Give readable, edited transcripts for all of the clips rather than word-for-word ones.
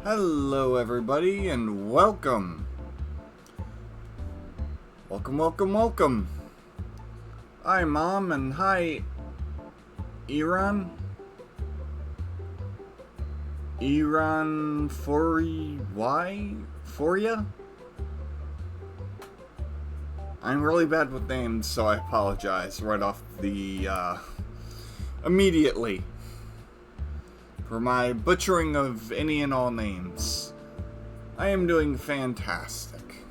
Hello everybody and welcome. Welcome. Hi Mom and hi Iran. Iran for ya? I'm really bad with names, so I apologize right off the immediately for my butchering of any and all names. I am doing fantastic.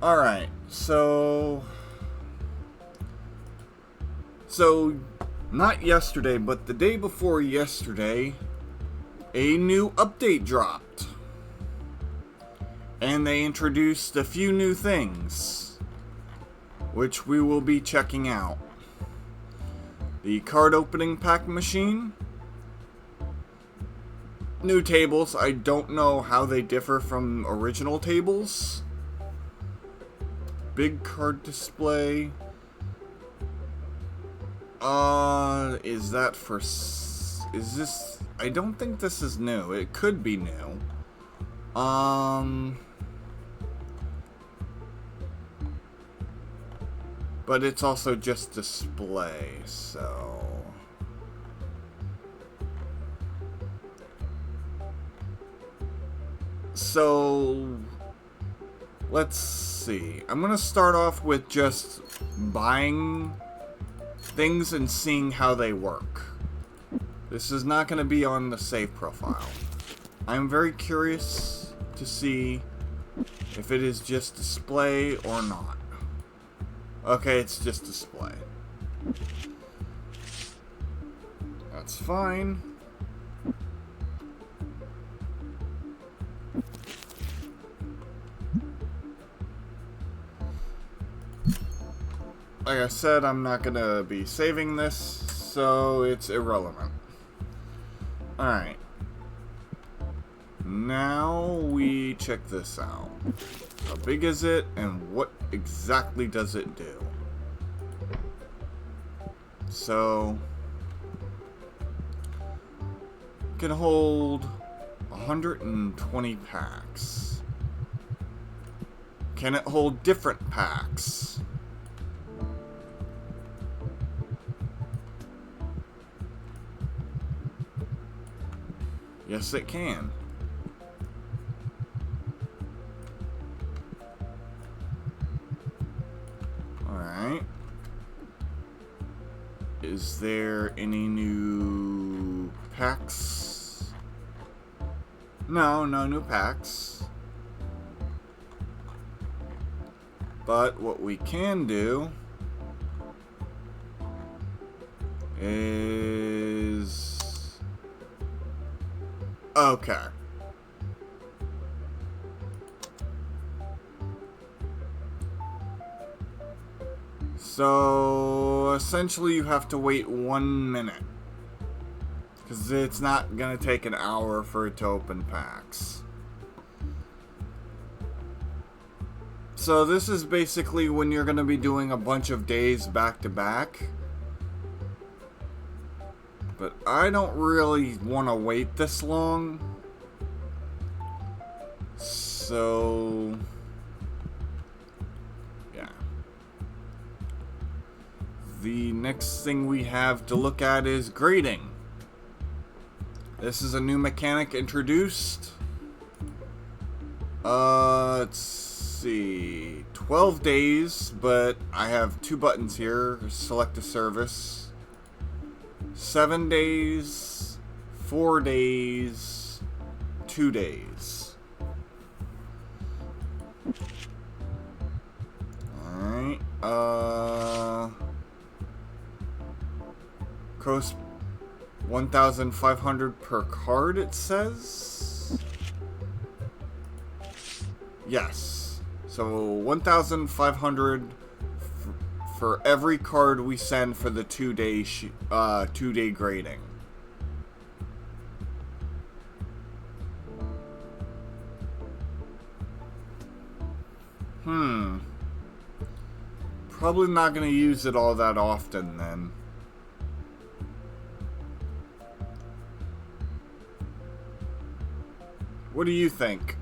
Alright, so not yesterday, but the day before yesterday, a new update dropped. And they introduced a few new things, which we will be checking out. The card opening pack machine. New tables. I don't know how they differ from original tables. Big card display. Is that for... Is this... I don't think this is new. It could be new. But it's also just display, so... Let's see. I'm gonna start off with just buying things and seeing how they work. This is not gonna be on the save profile. I'm very curious to see if it is just display or not. Okay, it's just display. That's fine. Like I said, I'm not gonna be saving this, so it's irrelevant. Alright. Now we check this out. How big is it, and what exactly does it do? So, it can hold 120 packs. Can it hold different packs? Yes, it can. Alright. Is there any new packs? No new packs. But what we can do is... Okay. So, essentially you have to wait 1 minute. Because it's not going to take an hour for it to open packs. So this is basically when you're going to be doing a bunch of days back to back. But I don't really want to wait this long. So... yeah. The next thing we have to look at is grading. This is a new mechanic introduced. Let's see. 12 days, but I have 2 buttons here. Select a service. 7 days, 4 days, 2 days. Alright, cost 1,500 per card, it says? Yes. So, 1,500 for every card we send for the 2-day grading. Probably not going to use it all that often then. What do you think?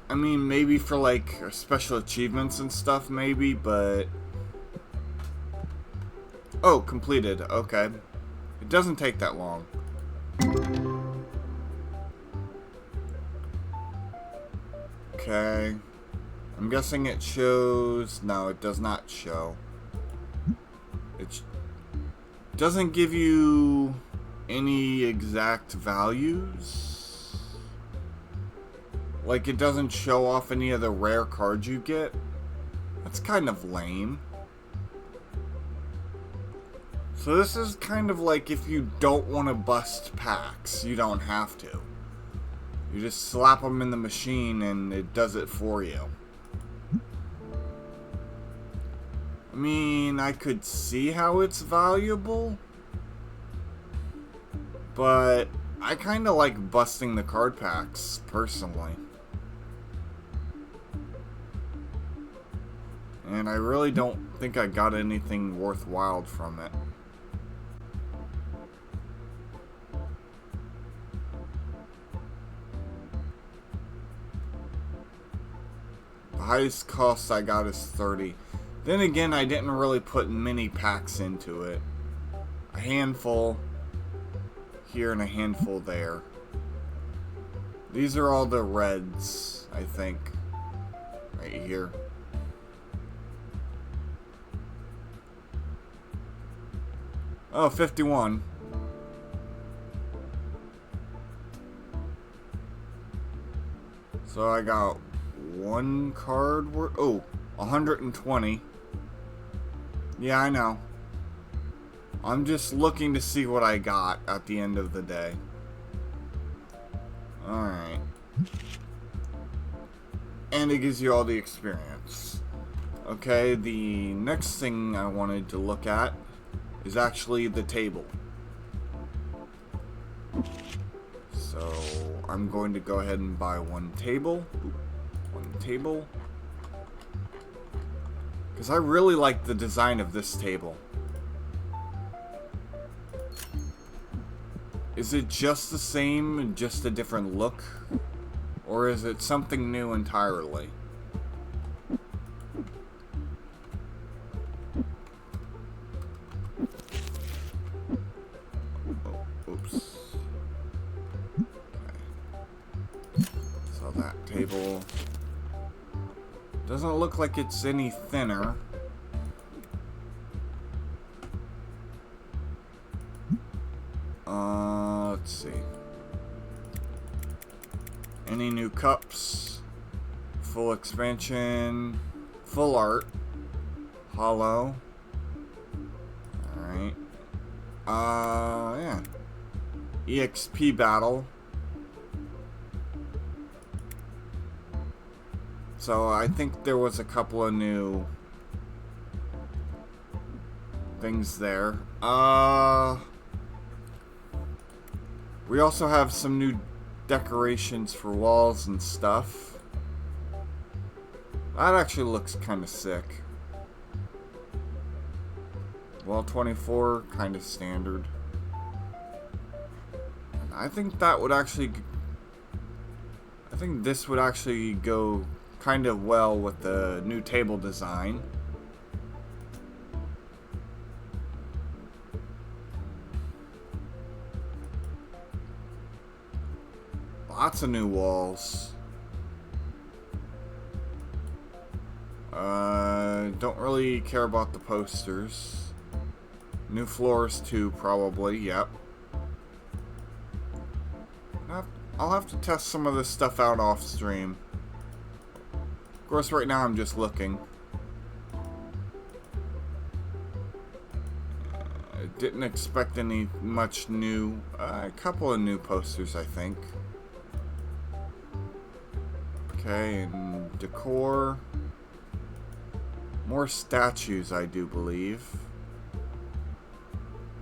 I mean, maybe for like special achievements and stuff, maybe, but... Oh, completed. Okay. It doesn't take that long. Okay. I'm guessing it shows... No, it does not show. It doesn't give you any exact values. Like, it doesn't show off any of the rare cards you get. That's kind of lame. So this is kind of like if you don't want to bust packs, you don't have to. You just slap them in the machine and it does it for you. I mean, I could see how it's valuable, but I kind of like busting the card packs, personally. And I really don't think I got anything worthwhile from it. The highest cost I got is 30. Then again, I didn't really put many packs into it. A handful here and a handful there. These are all the reds, I think. Right here. Oh, 51. So I got one card worth. Oh, 120. Yeah, I know. I'm just looking to see what I got at the end of the day. Alright. And it gives you all the experience. Okay, the next thing I wanted to look at is actually the table. So I'm going to go ahead and buy one table. One table. Because I really like the design of this table. Is it just the same, just a different look? Or is it something new entirely? Oh, oops. Okay. So that table doesn't look like it's any thinner. Let's see. Any new cups? Full expansion. Full art. Hollow. Alright. Yeah. EXP battle. So I think there was a couple of new things there. We also have some new decorations for walls and stuff. That actually looks kind of sick. Wall 24, kind of standard. And I think that would actually... I think this would actually go kind of well with the new table design. Lots of new walls. Don't really care about the posters. New floors too, probably. Yep. I'll have to test some of this stuff out off stream. Of course, right now I'm just looking. I didn't expect any much new. A couple of new posters, I think. Okay, and decor. More statues, I do believe.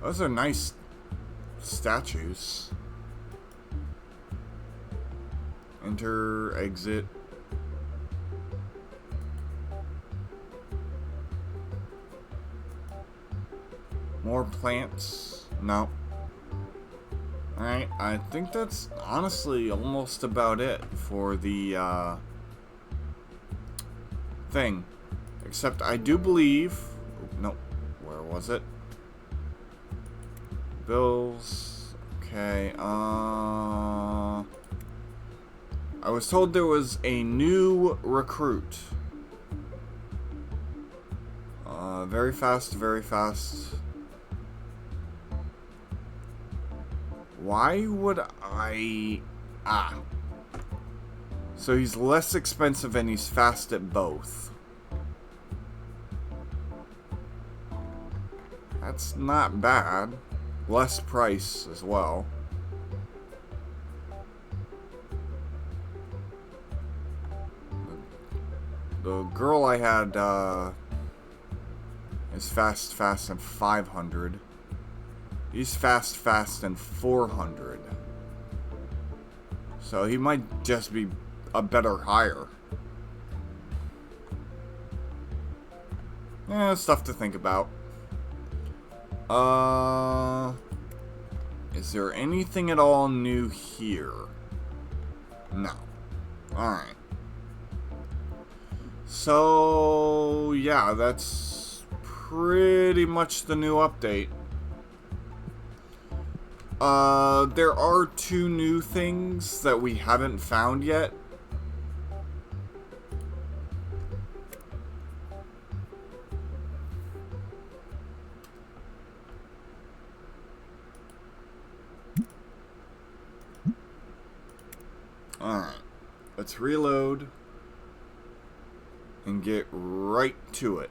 Those are nice statues. Enter, exit. More plants? No. Alright, I think that's honestly almost about it for the thing. Except I do believe... No, where was it? Bills. Okay, I was told there was a new recruit. Very fast, very fast. Why would I... Ah. So he's less expensive and he's fast at both. That's not bad. Less price as well. The girl I had, is fast and 500. He's fast and 400. So he might just be a better hire. Yeah, stuff to think about. Is there anything at all new here? No. Alright. So, yeah, that's pretty much the new update. There are 2 new things that we haven't found yet. Alright, let's reload and get right to it.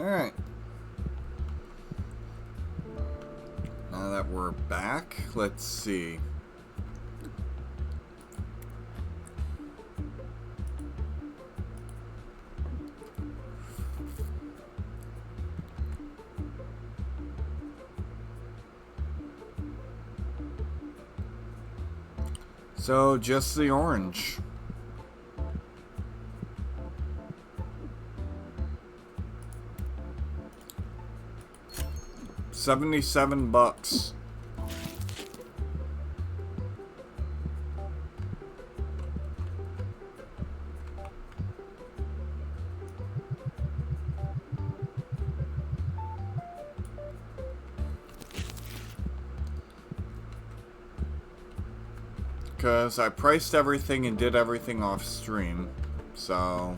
Alright. Now that we're back, let's see. So, just the orange. $77. Because I priced everything and did everything off stream, so...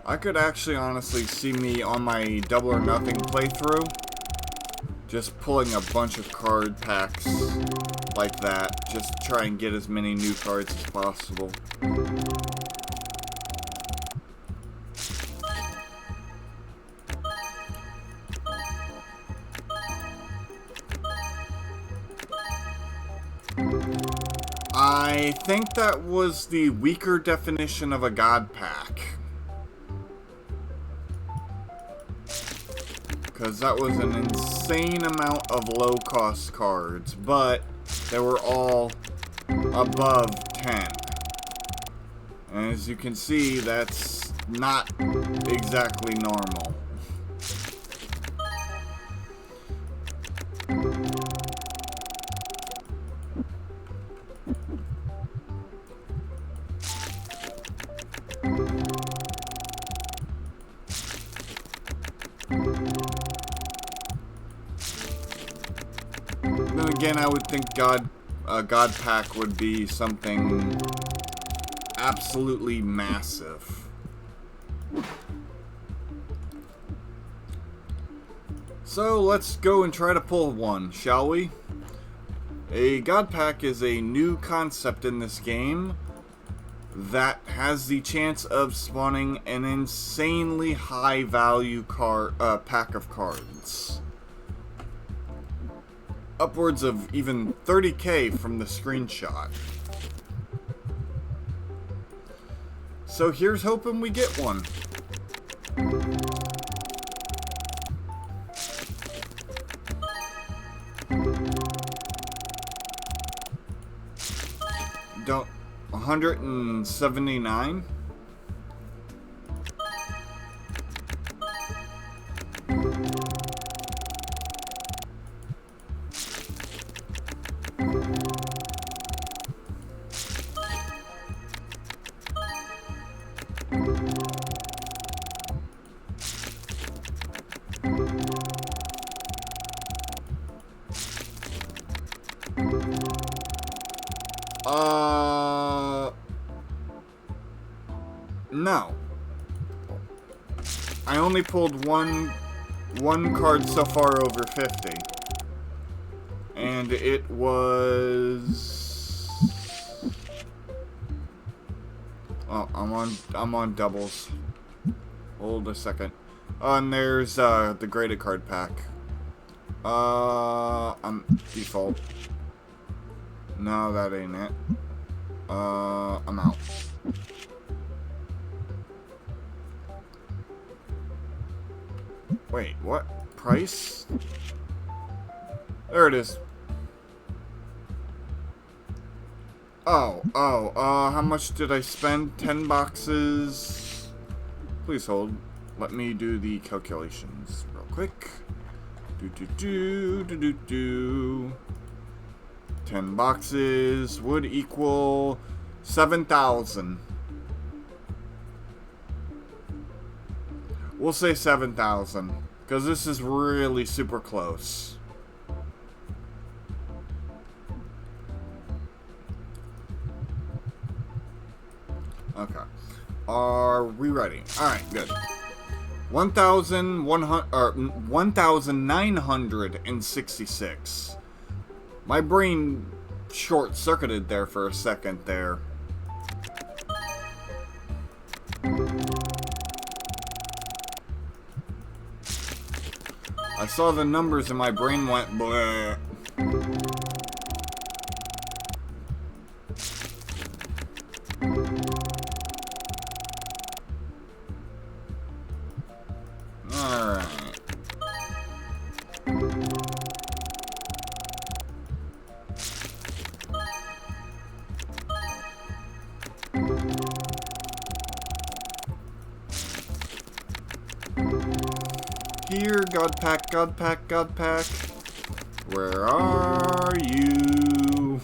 I could actually honestly see me on my Double or Nothing playthrough just pulling a bunch of card packs like that, just to try and get as many new cards as possible. I think that was the weaker definition of a God Pack. Because that was an insane amount of low-cost cards, but they were all above 10. And as you can see, that's not exactly normal. Then again, I would think God Pack would be something absolutely massive. So let's go and try to pull one, shall we? A God Pack is a new concept in this game that has the chance of spawning an insanely high value pack of cards. Upwards of even 30k from the screenshot. So here's hoping we get one. don't... 179? No. I only pulled one card so far over 50. And it was... Oh, I'm on doubles. Hold a second. Oh, and there's the graded card pack. I'm default. No, that ain't it. I'm out. Wait, what? Price? There it is. Oh, how much did I spend? 10 boxes. Please hold. Let me do the calculations real quick. 10 boxes would equal 7,000. We'll say 7,000, because this is really super close. Okay. Are we ready? Alright, good. 1,966. My brain short-circuited there for a second there. I saw the numbers and my brain went bleh. Alright. Here, God pack, God pack, God pack. Where are you?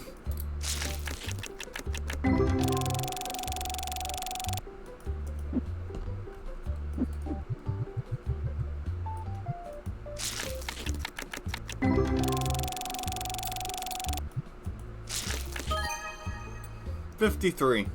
$53.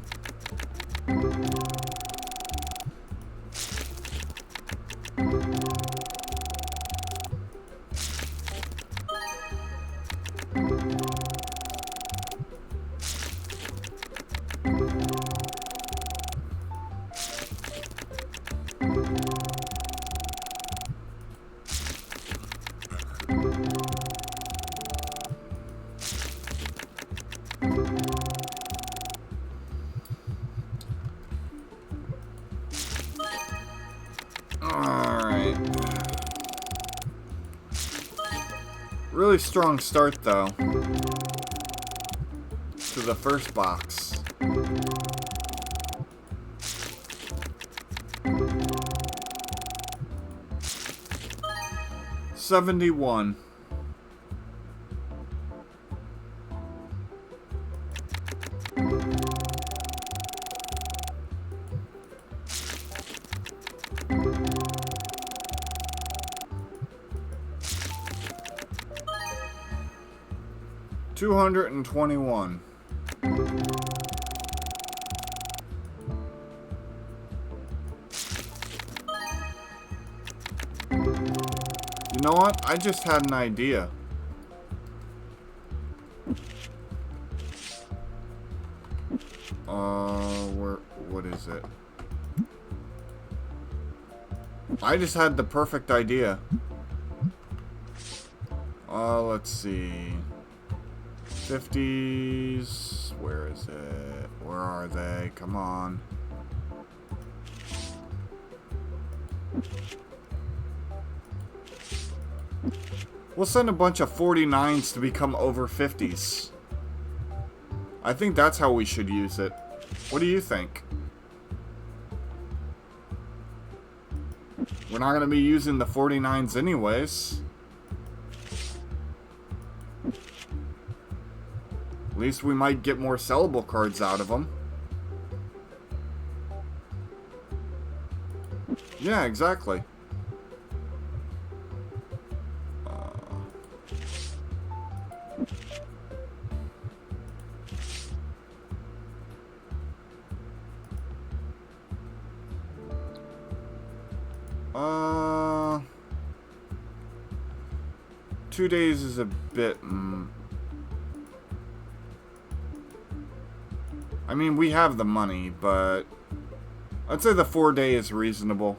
Alright. Really strong start, though, to the first box. $71. $221. You know what? I just had an idea. What is it? I just had the perfect idea. Let's see. 50s. Where is it? Where are they? Come on. We'll send a bunch of 49s to become over 50s. I think that's how we should use it. What do you think? We're not going to be using the 49s anyways. At least we might get more sellable cards out of them. Yeah, exactly. Uh, 2 days is a bit... I mean, we have the money, but I'd say the 4-day is reasonable.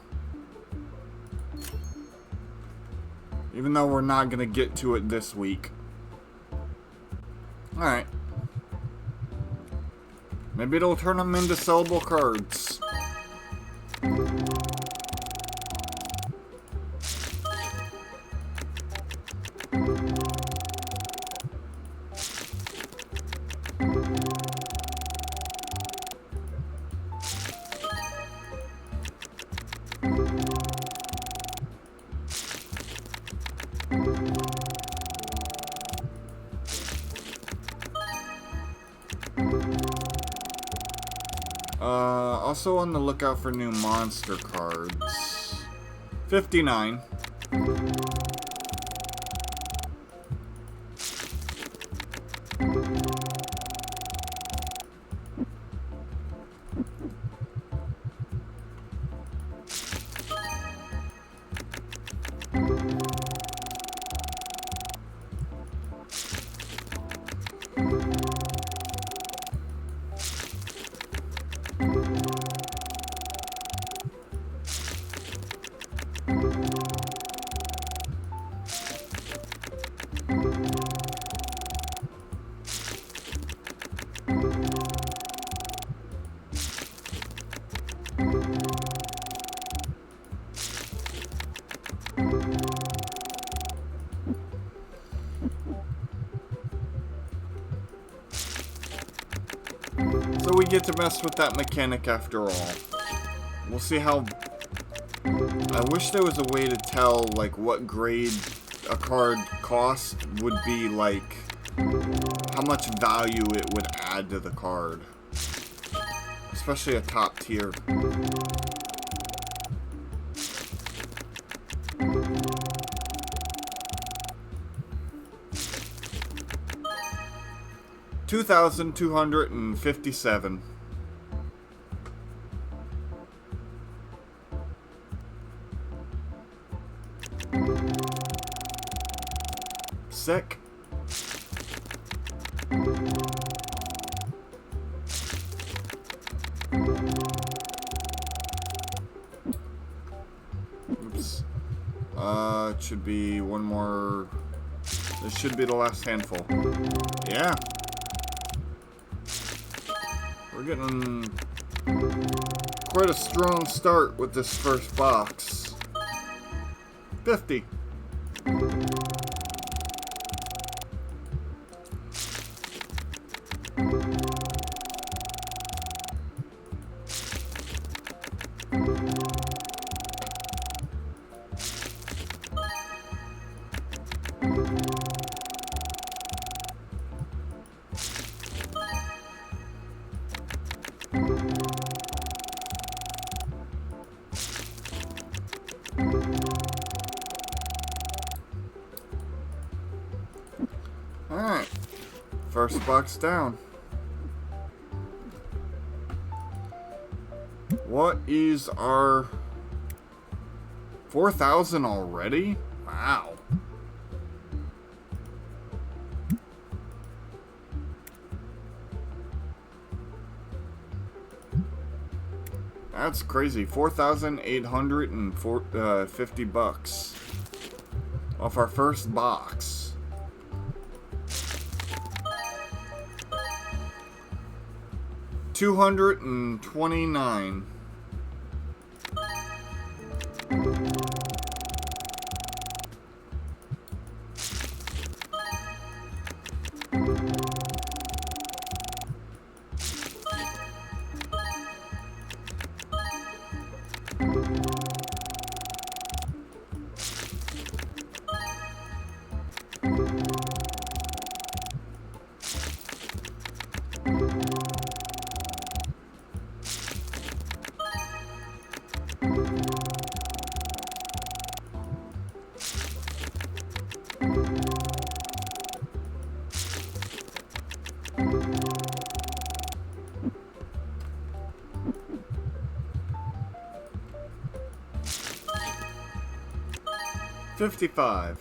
Even though we're not going to get to it this week. Alright. Maybe it'll turn them into sellable cards. Also on the lookout for new monster cards. 59. So we get to mess with that mechanic after all. We'll see how... I wish there was a way to tell, like, what grade a card cost would be, like, how much value it would add to the card. Especially a top tier. $2,257. Sick. Oops. It should be one more. This should be the last handful. Yeah. We're getting quite a strong start with this first box. 50. Alright, first box down. What is our 4,000 already? Wow. That's crazy. 4,850 bucks off our first box. $229. 55.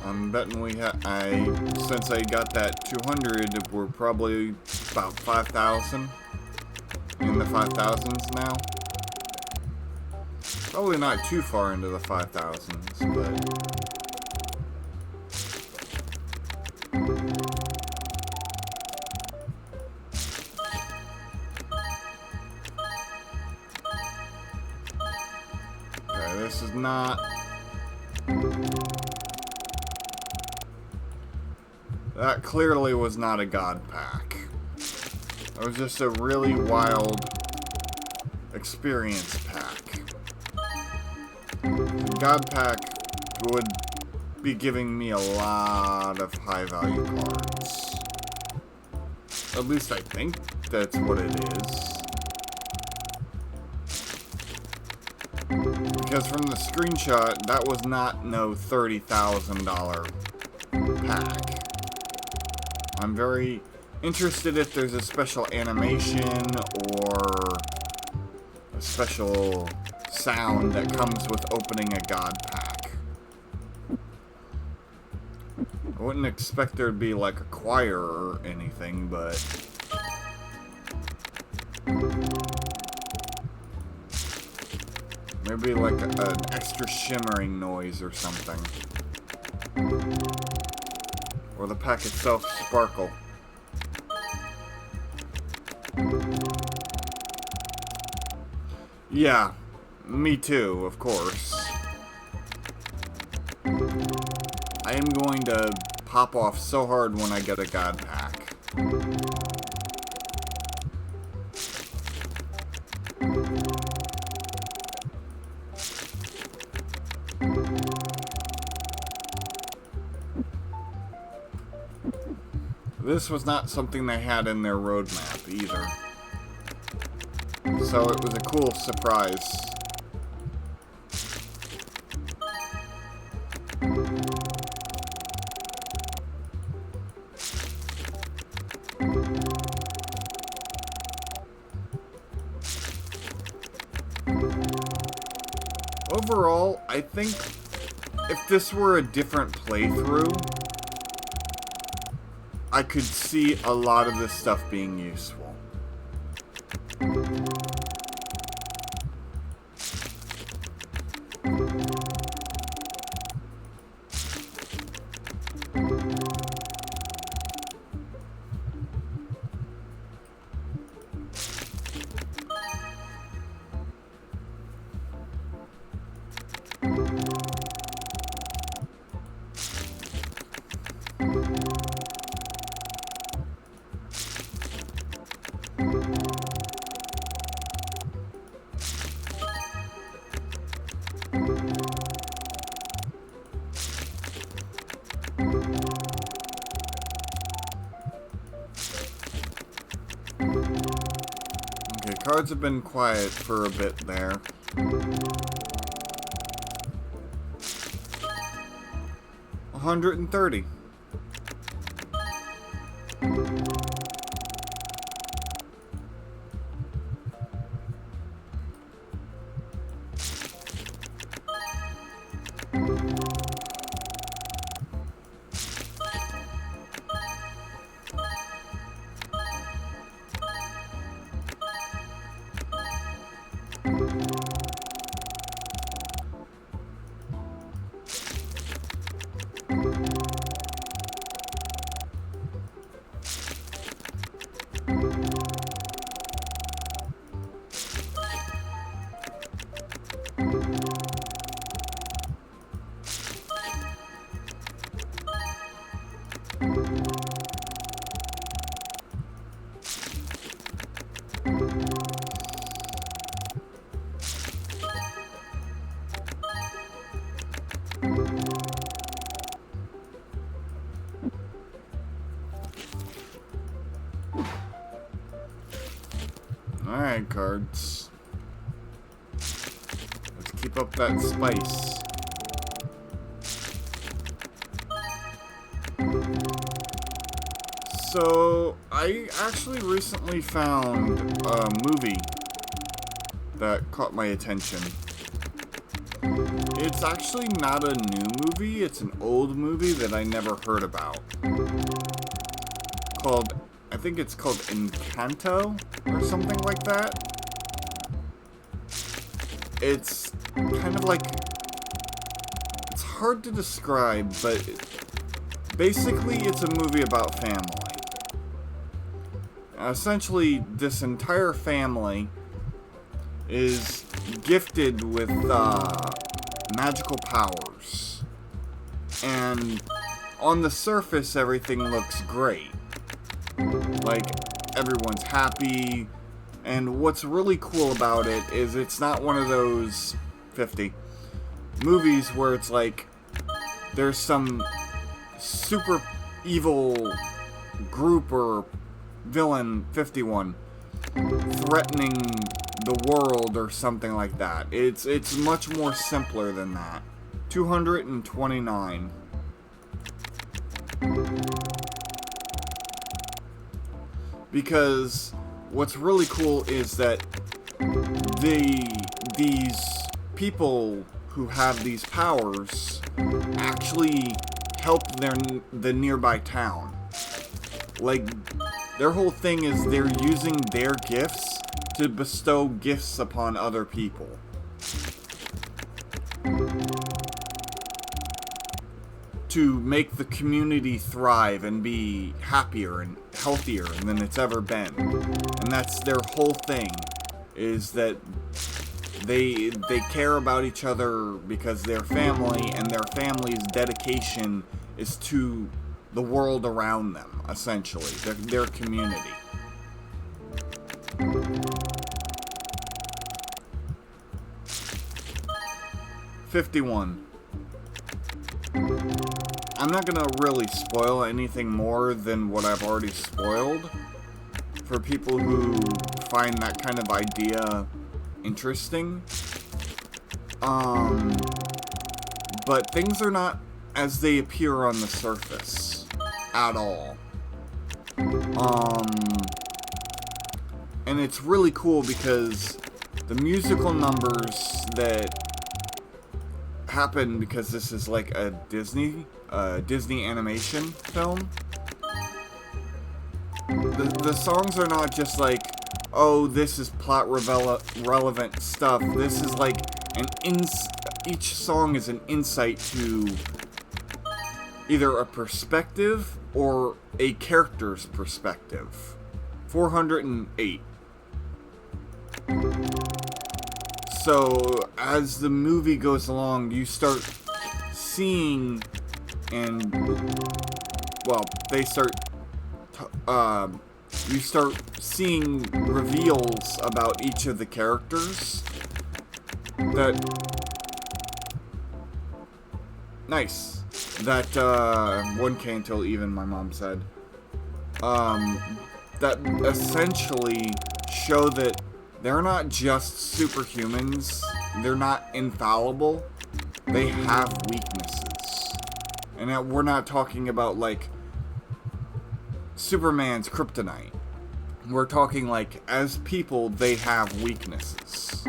I'm betting since I got that 200, we're probably about 5,000. In the 5,000s now. Probably not too far into the 5,000s, but... Okay, this is not... That clearly was not a god pack. It was just a really wild experience pack. The god pack would be giving me a lot of high value cards. At least I think that's what it is. Because from the screenshot, that was not no $30,000 pack. I'm very interested if there's a special animation or a special sound that comes with opening a god pack. I wouldn't expect there to be like a choir or anything, but... maybe like an extra shimmering noise or something. Or the pack itself sparkle. Yeah, me too, of course. I am going to pop off so hard when I get a god pack. This was not something they had in their roadmap either. So it was a cool surprise. Overall, I think if this were a different playthrough, I could see a lot of this stuff being useful. Okay, cards have been quiet for a bit there. $130. Alright, cards. Let's keep up that spice. So, I actually recently found a movie that caught my attention. It's actually not a new movie, it's an old movie that I never heard about. I think it's called Encanto, or something like that. It's kind of like... It's hard to describe, but basically it's a movie about family. Essentially, this entire family is gifted with magical powers. And on the surface, everything looks great. Like, everyone's happy. And what's really cool about it is it's not one of those 50 movies where it's like there's some super evil group or villain 51 threatening the world or something like that. It's much more simpler than that. 229. Because what's really cool is that these people who have these powers actually help the nearby town. Like, their whole thing is they're using their gifts to bestow gifts upon other people. To make the community thrive and be happier and healthier than it's ever been. And that's their whole thing, is that they care about each other because they're family, and their family's dedication is to the world around them, essentially, their community. $51. I'm not gonna really spoil anything more than what I've already spoiled for people who find that kind of idea interesting. But things are not as they appear on the surface at all. And it's really cool because the musical numbers that happen, because this is like a Disney animation film, the songs are not just like, oh, this is plot relevant stuff. This is like each song is an insight to either a perspective or a character's perspective. 408. So, as the movie goes along, you start seeing, and, well, you start seeing reveals about each of the characters that, nice, that, 1K until even, my mom said, that essentially show that they're not just superhumans, they're not infallible, they have weaknesses. And we're not talking about, like, Superman's kryptonite. We're talking, like, as people, they have weaknesses.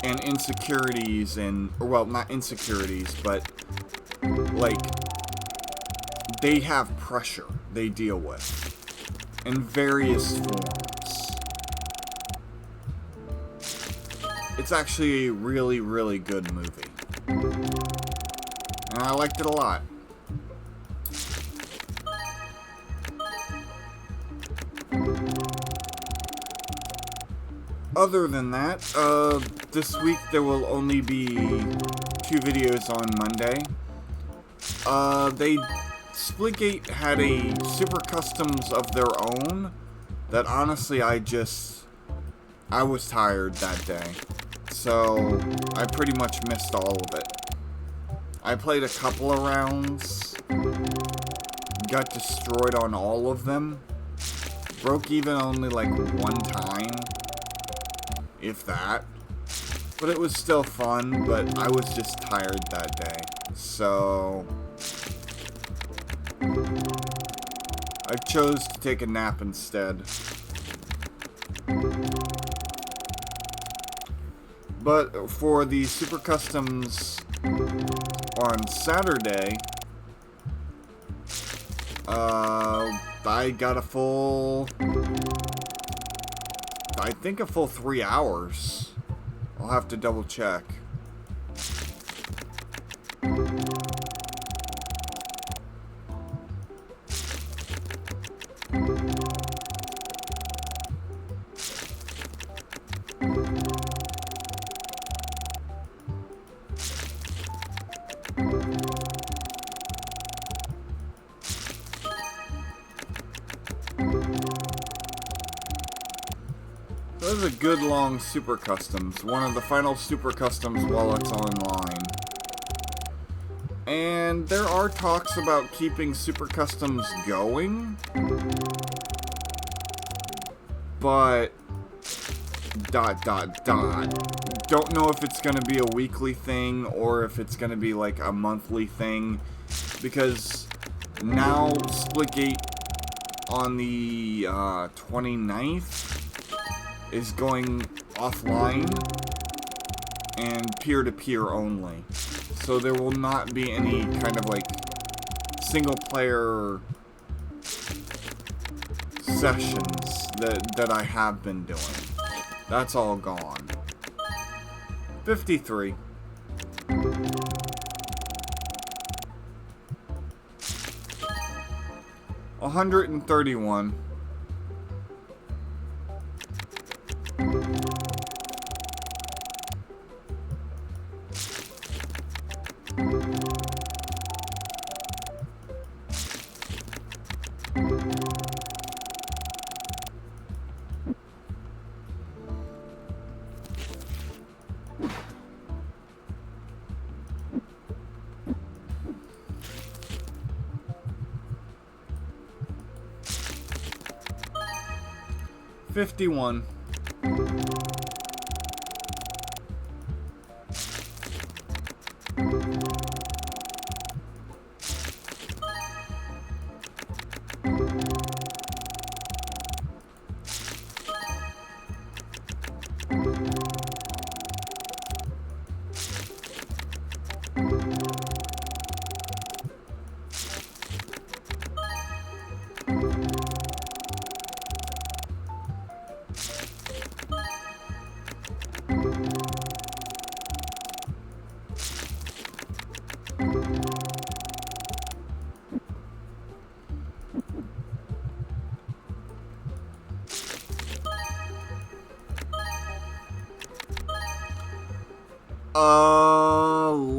And insecurities well, not insecurities, but, like, they have pressure they deal with in various forms. It's actually a really, really good movie. And I liked it a lot. Other than that, this week there will only be 2 videos on Monday. They Splitgate had a super customs of their own that honestly I was tired that day. So I pretty much missed all of it. I played a couple of rounds, got destroyed on all of them, broke even only like one time, if that. But it was still fun, but I was just tired that day. So I chose to take a nap instead. But for the Super Customs on Saturday, I got a full 3 hours. I'll have to double check. That was a good long Super Customs. One of the final Super Customs while it's online. And there are talks about keeping Super Customs going. But... ... Don't know if it's gonna be a weekly thing or if it's gonna be like a monthly thing. Because now Splitgate on the 29th is going offline and peer-to-peer only. So there will not be any kind of like single-player sessions that I have been doing. That's all gone. 53. $131. $51.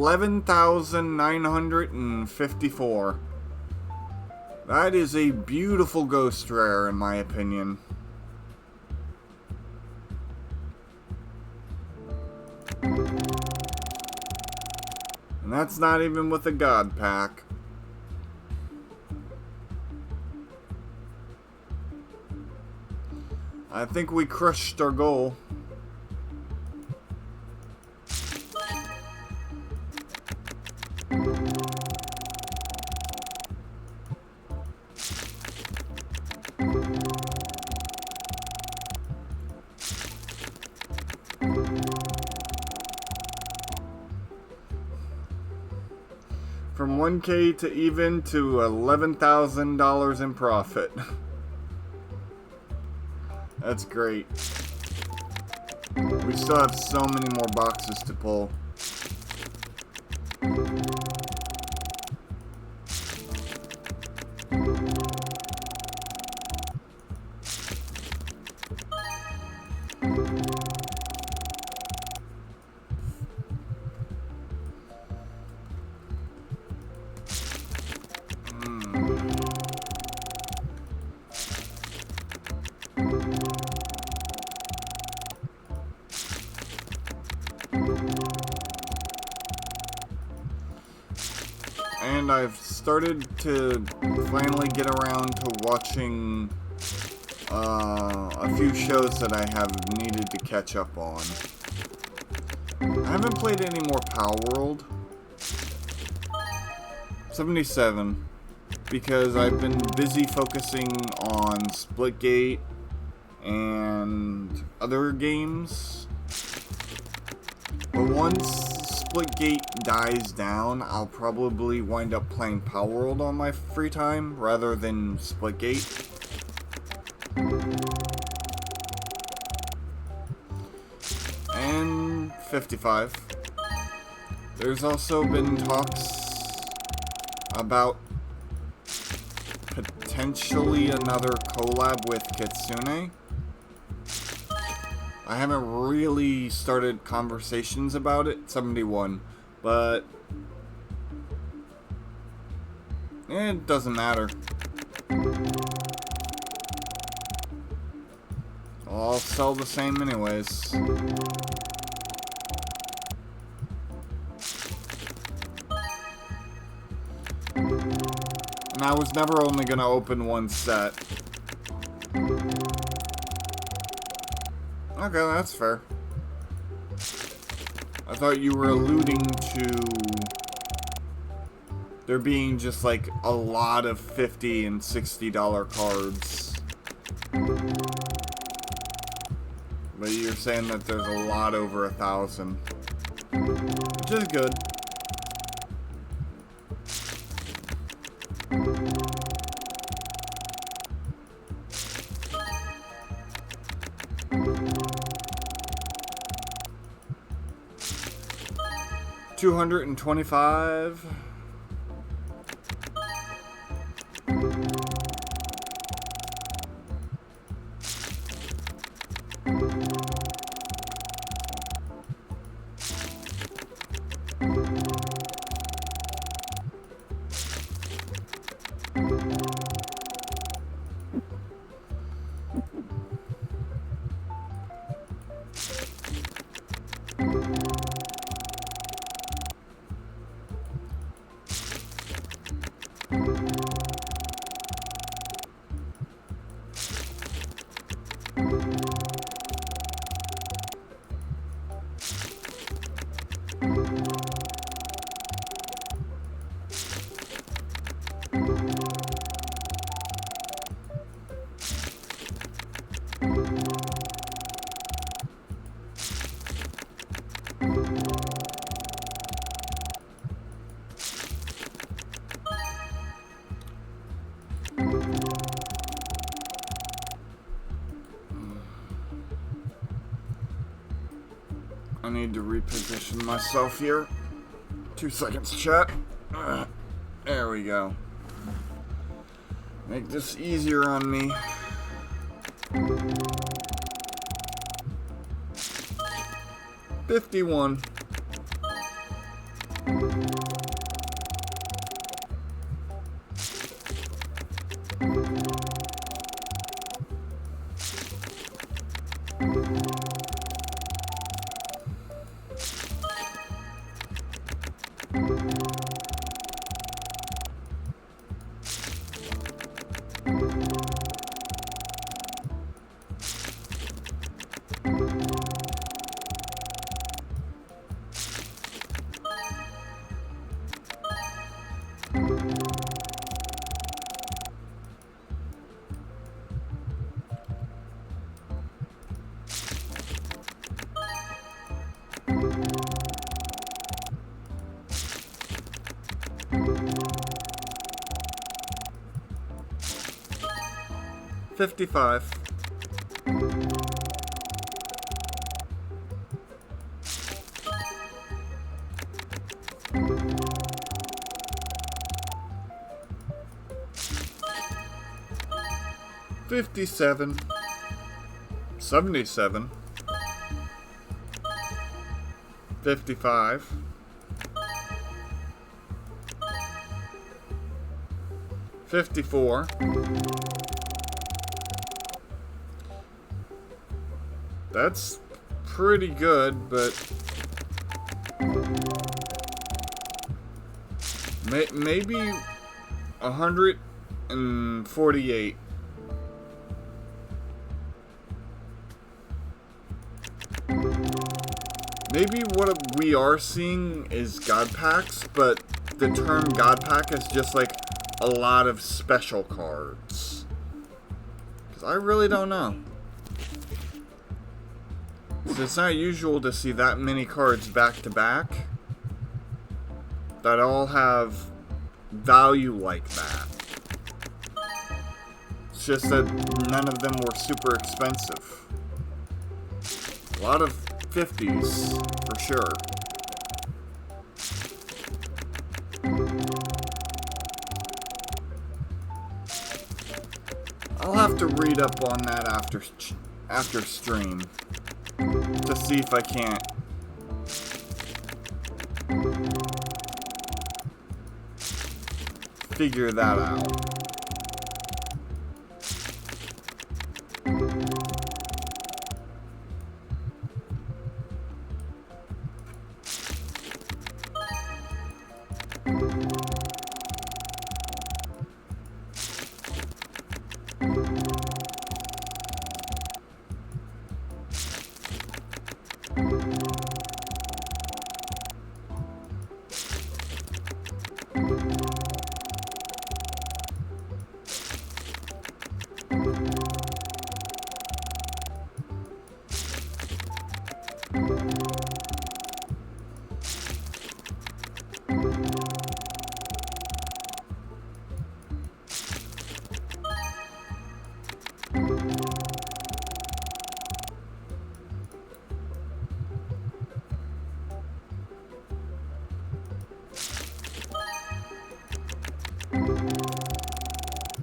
$11,954. That is a beautiful ghost rare, in my opinion. And that's not even with a God Pack. I think we crushed our goal. From 1K to even to $11,000 in profit. That's great. We still have so many more boxes to pull. and I've started to finally get around to watching a few shows that I have needed to catch up on. I haven't played any more Power World. 77, because I've been busy focusing on Splitgate and other games. But once Splitgate dies down, I'll probably wind up playing Power World on my free time rather than Splitgate. And 55. There's also been talks about potentially another collab with Kitsune. I haven't really started conversations about it, 71, but it doesn't matter. I'll sell the same anyways. And I was never only gonna open one set. Okay, that's fair. I thought you were alluding to there being just like a lot of $50 and $60 cards. But you're saying that there's a lot over 1,000. Which is good. $225. I need to reposition myself here. 2 seconds, chat. There we go. Make this easier on me. $51. $55. $57. $77. $55. $54. That's pretty good, but Maybe 148. Maybe what we are seeing is God packs, but the term God pack is just like a lot of special cards. Because I really don't know. It's not usual to see that many cards back to back that all have value like that. It's just that none of them were super expensive. A lot of 50s, for sure. I'll have to read up on that after stream to see if I can't figure that out.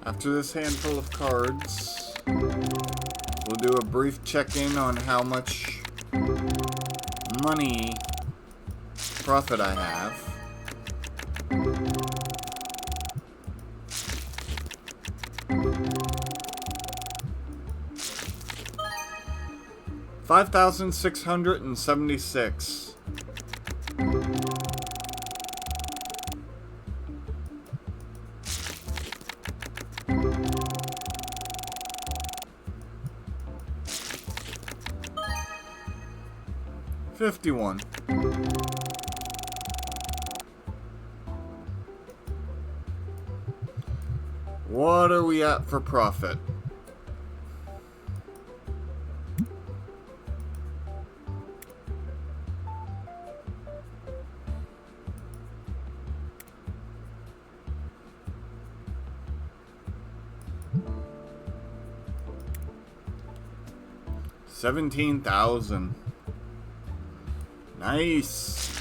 After this handful of cards, we'll do a brief check-in on how much money profit I have. $5,676. $51. What are we at for profit? $17,000. Nice.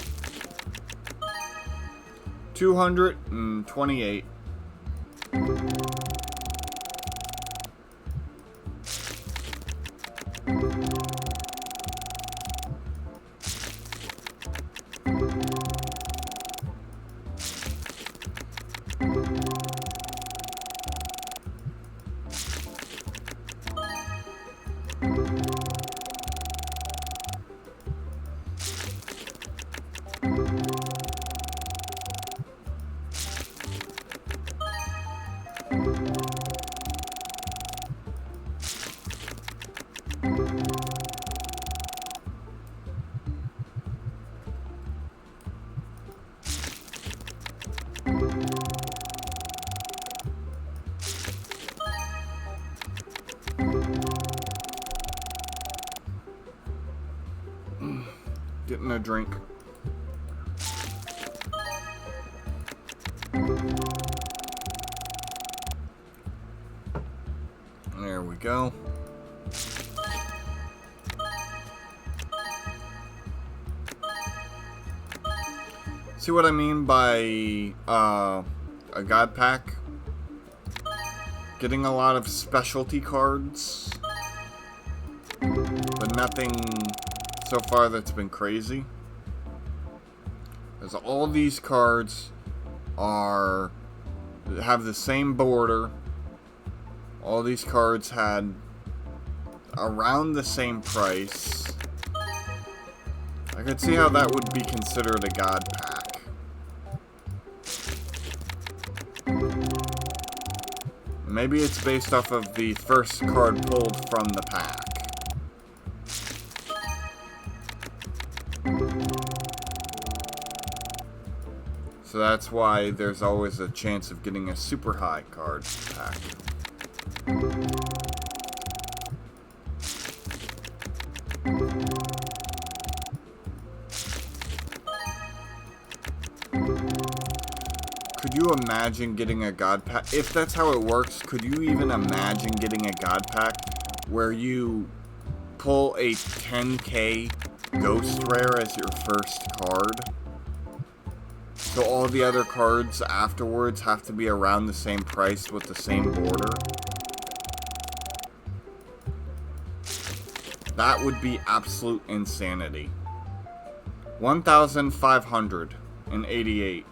228. Getting a drink. There we go. See what I mean by a God pack? Getting a lot of specialty cards, but nothing so far that's been crazy. Because all these cards have the same border. All these cards had around the same price. I could see how that would be considered a God pack. Maybe it's based off of the first card pulled from the pack. So that's why there's always a chance of getting a super high card pack. Could you imagine getting a god pack? If that's how it works, could you even imagine getting a god pack where you pull a 10k ghost rare as your first card? So all the other cards afterwards have to be around the same price with the same border? That would be absolute insanity. 1,588.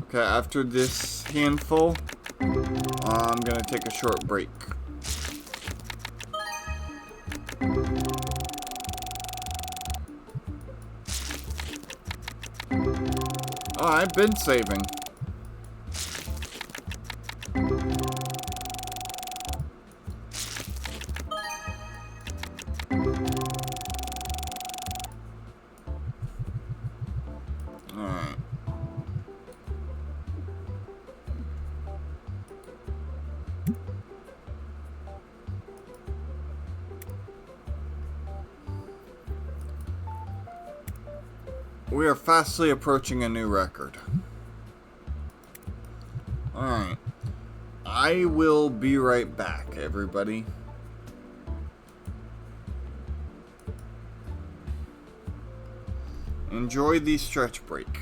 Okay, after this handful, I'm gonna take a short break. Oh, I've been saving. Alright. We are fastly approaching a new record. Alright. I will be right back, everybody. Enjoy the stretch break.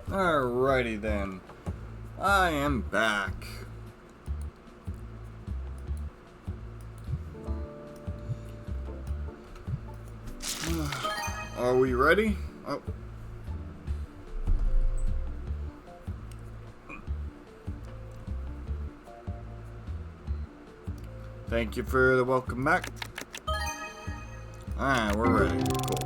Alrighty then. I am back. Are we ready? Oh. Thank you for the welcome back. Alright, we're ready. Cool.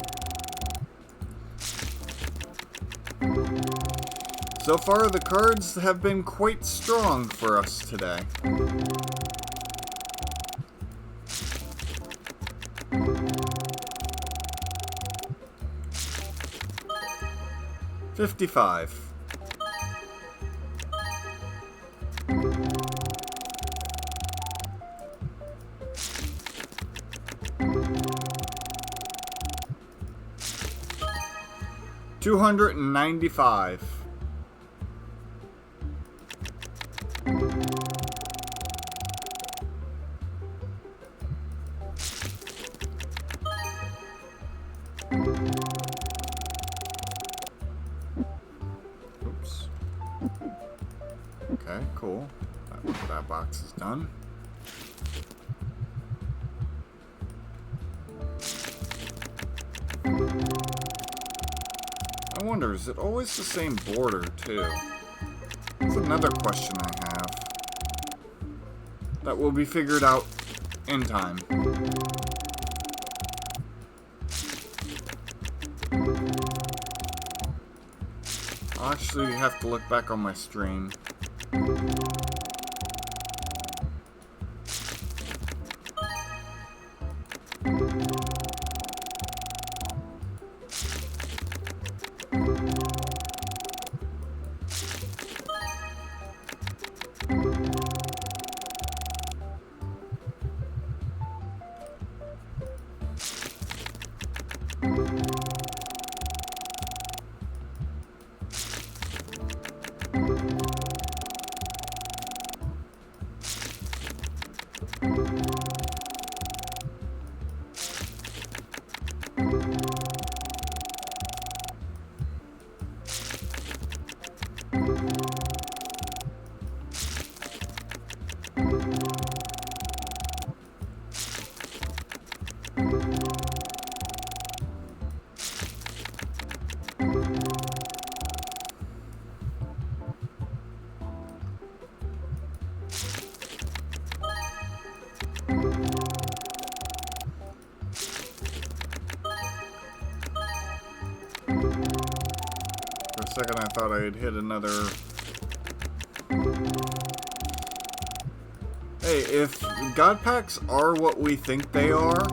So far, the cards have been quite strong for us today. $55. $295. Oops. Okay, cool. That box is done. I wonder, is it always the same border, too? That's another question I have. That will be figured out in time. I'll actually have to look back on my stream. For a second I thought I had hit another... Hey, if God Packs are what we think they are,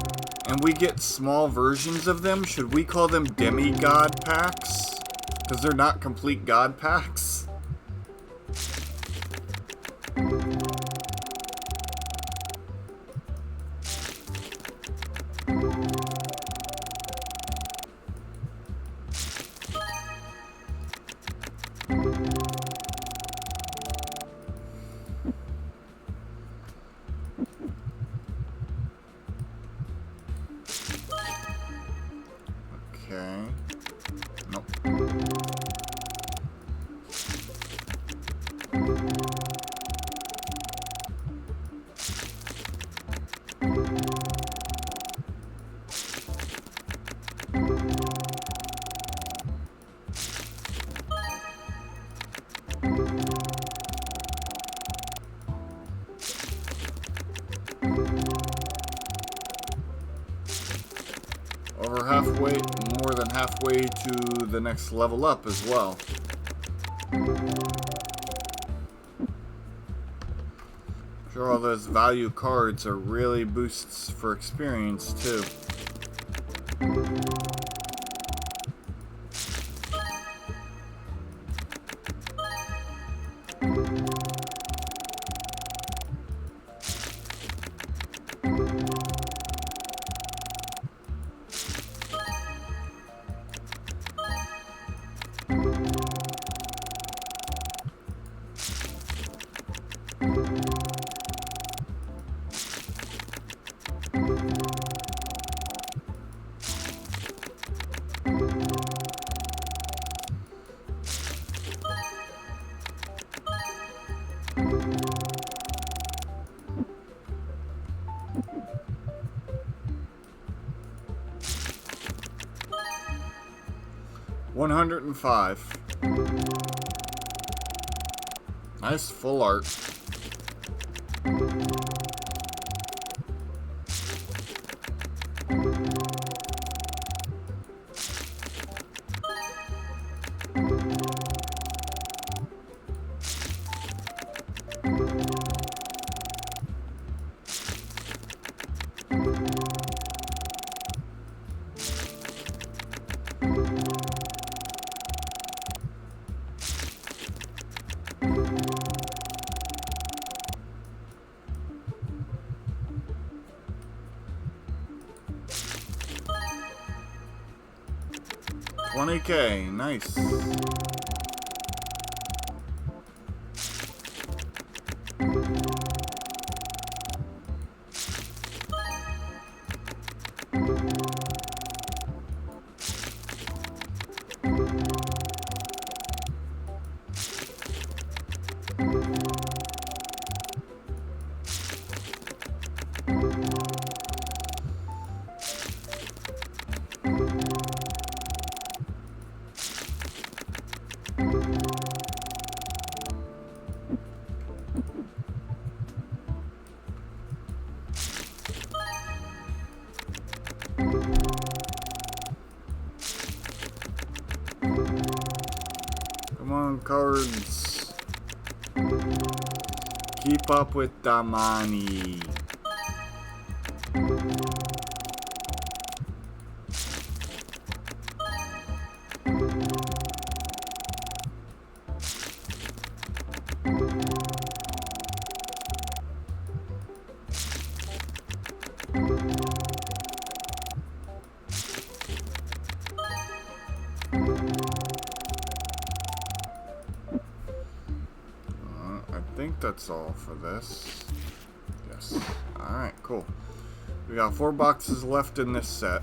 and we get small versions of them, should we call them demigod packs? Because they're not complete God Packs? Okay. Nope. Over halfway, more than halfway to the next level up as well. Sure, all those value cards are really boosts for experience too. $105. Nice full art. $20K, nice. Come on, cards. Keep up with the money. I think that's all for this. Yes. Alright, cool. We got 4 boxes left in this set.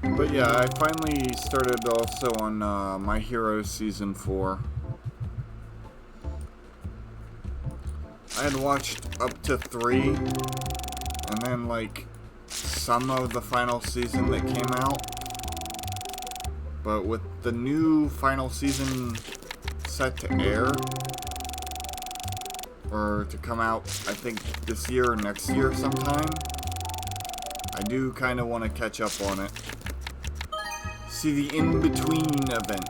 But yeah, I finally started also on My Hero Season 4. I had watched up to 3, and then like some of the final season that came out. But with the new final season set to air, or to come out, I think this year or next year sometime, I do kind of want to catch up on it. See the in-between events.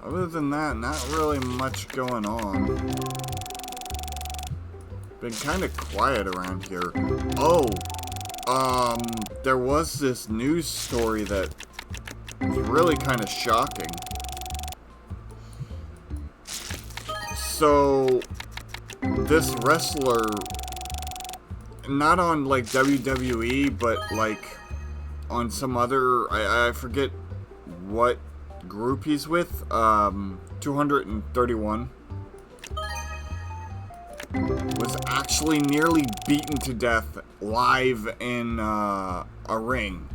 Other than that, not really much going on. Been kind of quiet around here. Oh, there was this news story that was really kind of shocking. So, this wrestler, not on like WWE, but like on some other, I forget what group he's with, 231, was actually nearly beaten to death live in a ring.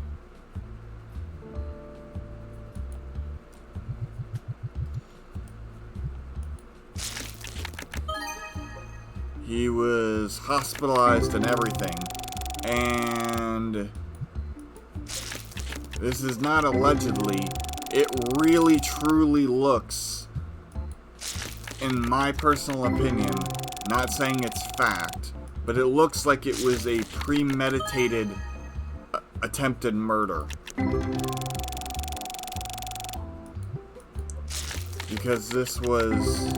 He was hospitalized and everything. And this is not allegedly. It really truly looks, in my personal opinion, not saying it's fact, but it looks like it was a premeditated attempted murder. Because this was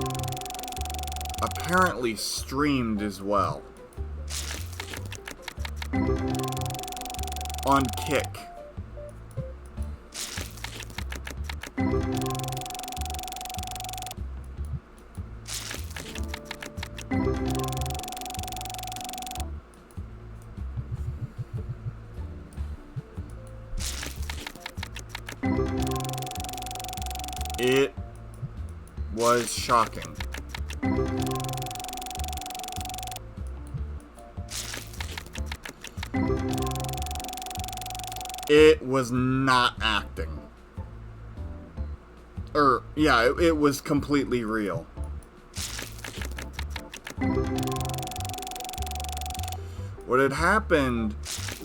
apparently streamed as well. On Kick. It was shocking. It was not acting. Yeah, it was completely real. What had happened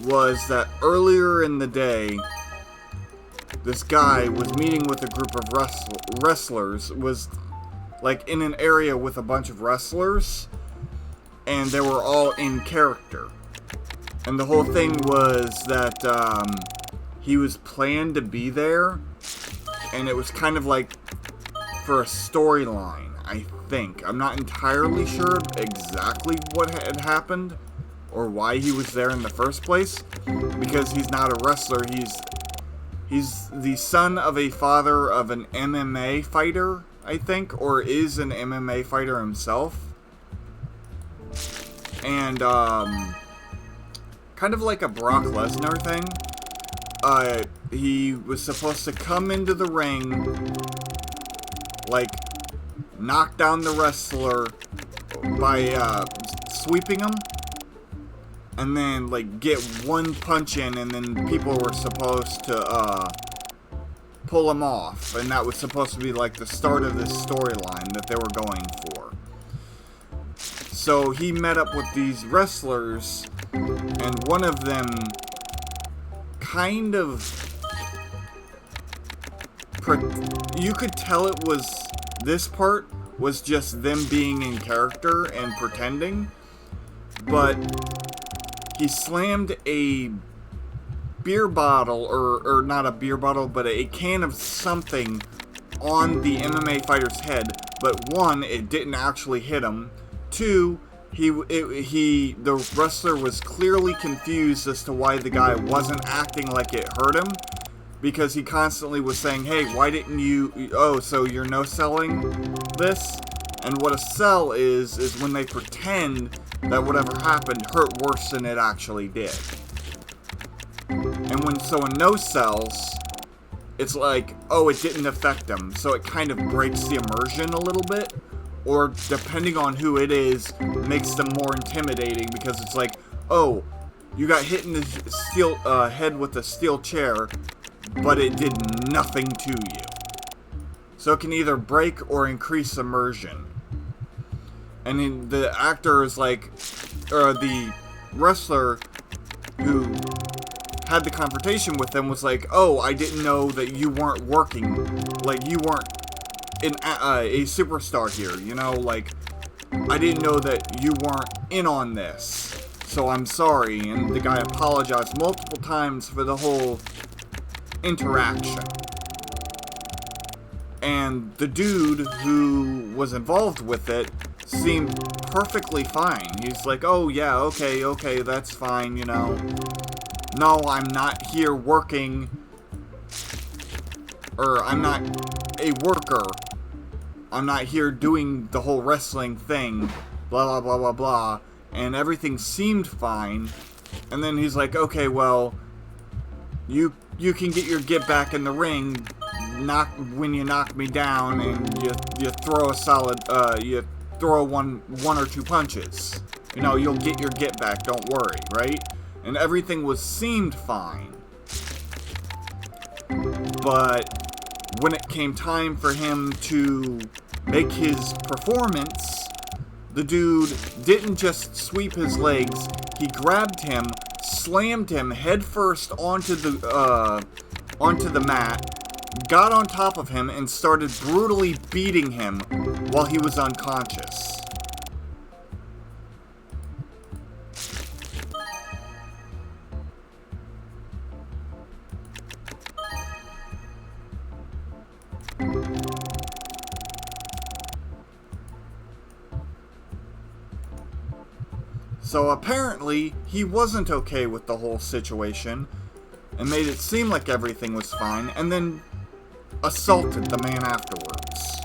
was that earlier in the day, this guy was meeting with a group of wrestlers, was like in an area with a bunch of wrestlers, and they were all in character. And the whole thing was that he was planned to be there, and it was kind of like for a storyline, I think. I'm not entirely sure exactly what had happened or why he was there in the first place, because he's not a wrestler. He's the son of a father of an MMA fighter, I think, or is an MMA fighter himself. And kind of like a Brock Lesnar thing. He was supposed to come into the ring, like, knock down the wrestler by sweeping him, and then, like, get one punch in, and then people were supposed to pull him off, and that was supposed to be, like, the start of this storyline that they were going for. So he met up with these wrestlers, and one of them kind of... you could tell it was... this part was just them being in character and pretending, but he slammed a beer bottle, or not a beer bottle, but a can of something on the MMA fighter's head. But one, it didn't actually hit him. Two, the wrestler was clearly confused as to why the guy wasn't acting like it hurt him, because he constantly was saying, hey, why didn't you, oh, so you're no-selling this? And what a sell is when they pretend that whatever happened hurt worse than it actually did. And when someone no-sells, it's like, oh, it didn't affect them, so it kind of breaks the immersion a little bit, or depending on who it is, makes them more intimidating, because it's like, oh, you got hit in the steel head with a steel chair, but it did nothing to you. So it can either break or increase immersion. And then the actor is like, or the wrestler who had the confrontation with them was like, oh, I didn't know that you weren't working, like you weren't a superstar here, you know, like, I didn't know that you weren't in on this, so I'm sorry. And the guy apologized multiple times for the whole interaction. And the dude who was involved with it seemed perfectly fine. He's like, oh yeah, okay, that's fine, you know. No, I'm not here working, or I'm not a worker. I'm not here doing the whole wrestling thing, blah, blah, blah, blah, blah. And everything seemed fine. And then he's like, okay, well, you can get your get back in the ring when you knock me down, and you throw a solid, you throw one or two punches. You know, you'll get your get back, don't worry, right? And everything seemed fine. But when it came time for him to make his performance, the dude didn't just sweep his legs, he grabbed him, slammed him headfirst onto the mat, got on top of him, and started brutally beating him while he was unconscious. So apparently, he wasn't okay with the whole situation, and made it seem like everything was fine, and then assaulted the man afterwards.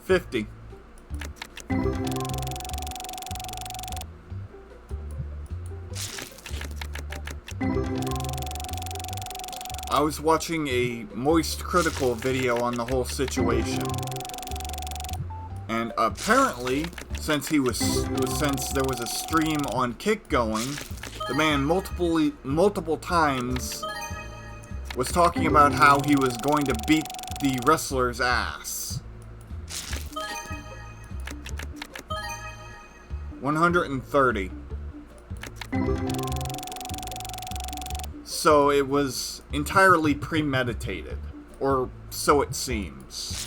$50. I was watching a Moist Critical video on the whole situation, and apparently, since there was a stream on Kick going, the man multiple times was talking about how he was going to beat the wrestler's ass. 130. So it was entirely premeditated, or so it seems.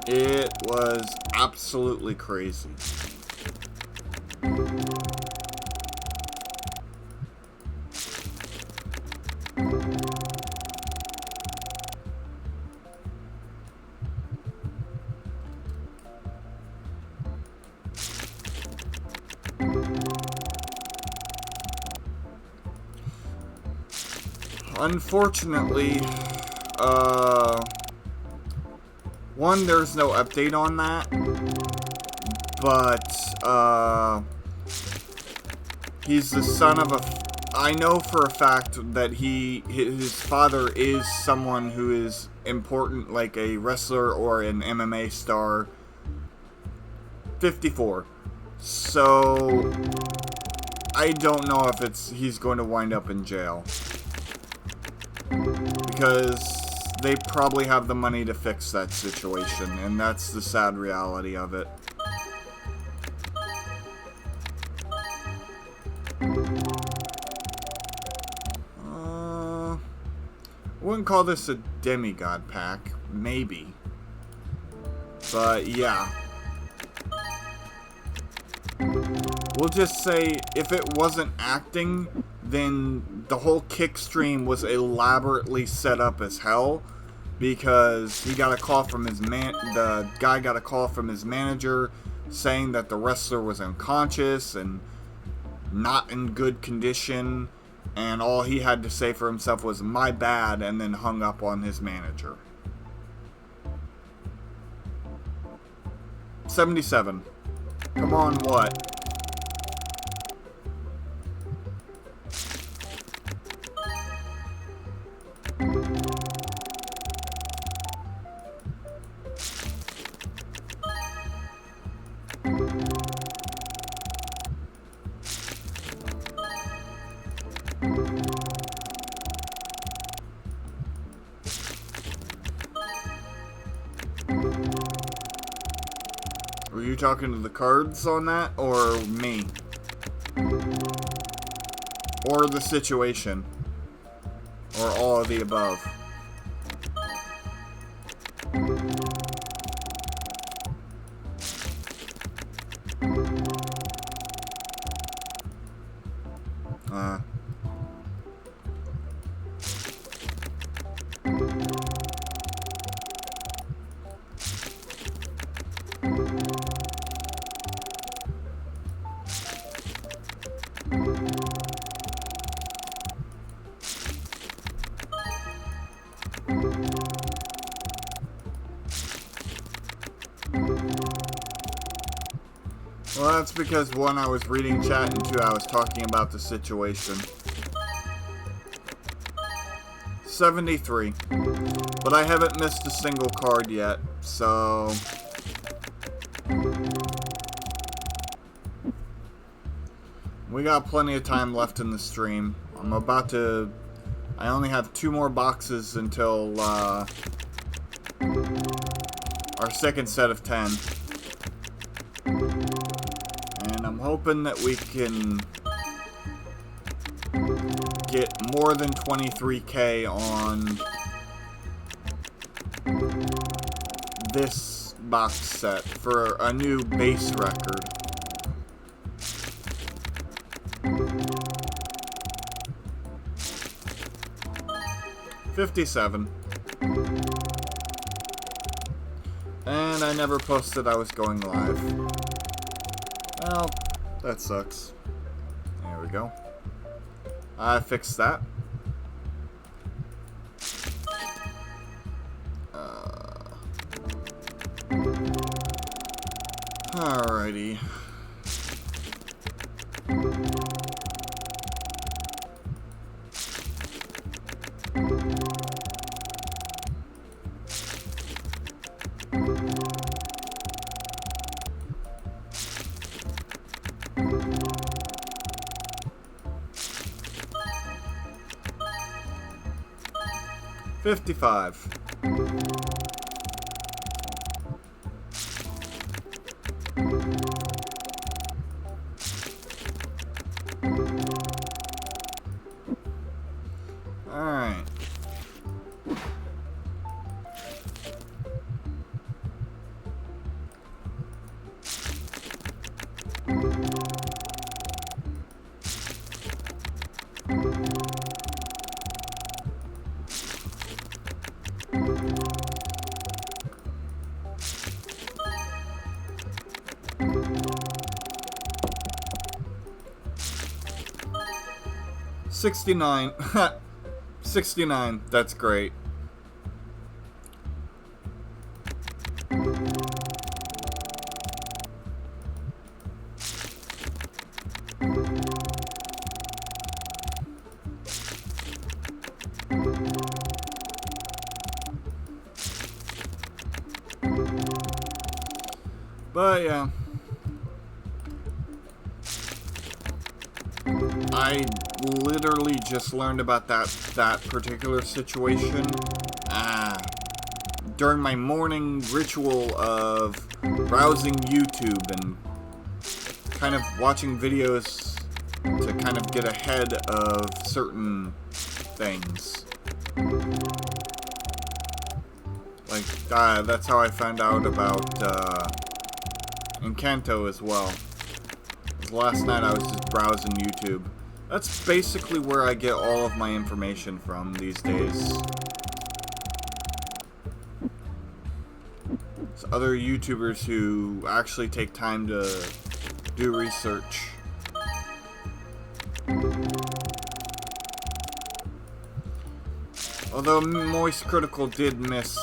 It was absolutely crazy. Unfortunately, one, there's no update on that, but, he's the son of I know for a fact that his father is someone who is important, like a wrestler or an MMA star. 54. So, I don't know if he's going to wind up in jail. Because they probably have the money to fix that situation, and that's the sad reality of it. I wouldn't call this a demigod pack. Maybe. But, yeah. We'll just say, if it wasn't acting, then the whole kick stream was elaborately set up as hell, because he got a call from the guy got a call from his manager saying that the wrestler was unconscious and not in good condition, and all he had to say for himself was, "My bad," and then hung up on his manager. 77. Come on, what? Were you talking to the cards on that, or me? Or the situation? Or all of the above? that's because, one, I was reading chat, and two, I was talking about the situation. 73. But I haven't missed a single card yet, so... we got plenty of time left in the stream. I'm about to... I only have 2 more boxes until, our second set of 10. And I'm hoping that we can get more than 23k on this box set for a new base record. $57. And I never posted I was going live. Well, that sucks. There we go. I fixed that. Alrighty. $55. Alright. $69. 69. That's great. But yeah, I literally just learned about that particular situation during my morning ritual of browsing YouTube and kind of watching videos to kind of get ahead of certain things. Like, that's how I found out about Encanto as well. Last night I was just browsing YouTube. That's basically where I get all of my information from these days. It's other YouTubers who actually take time to do research. Although Moist Critical did miss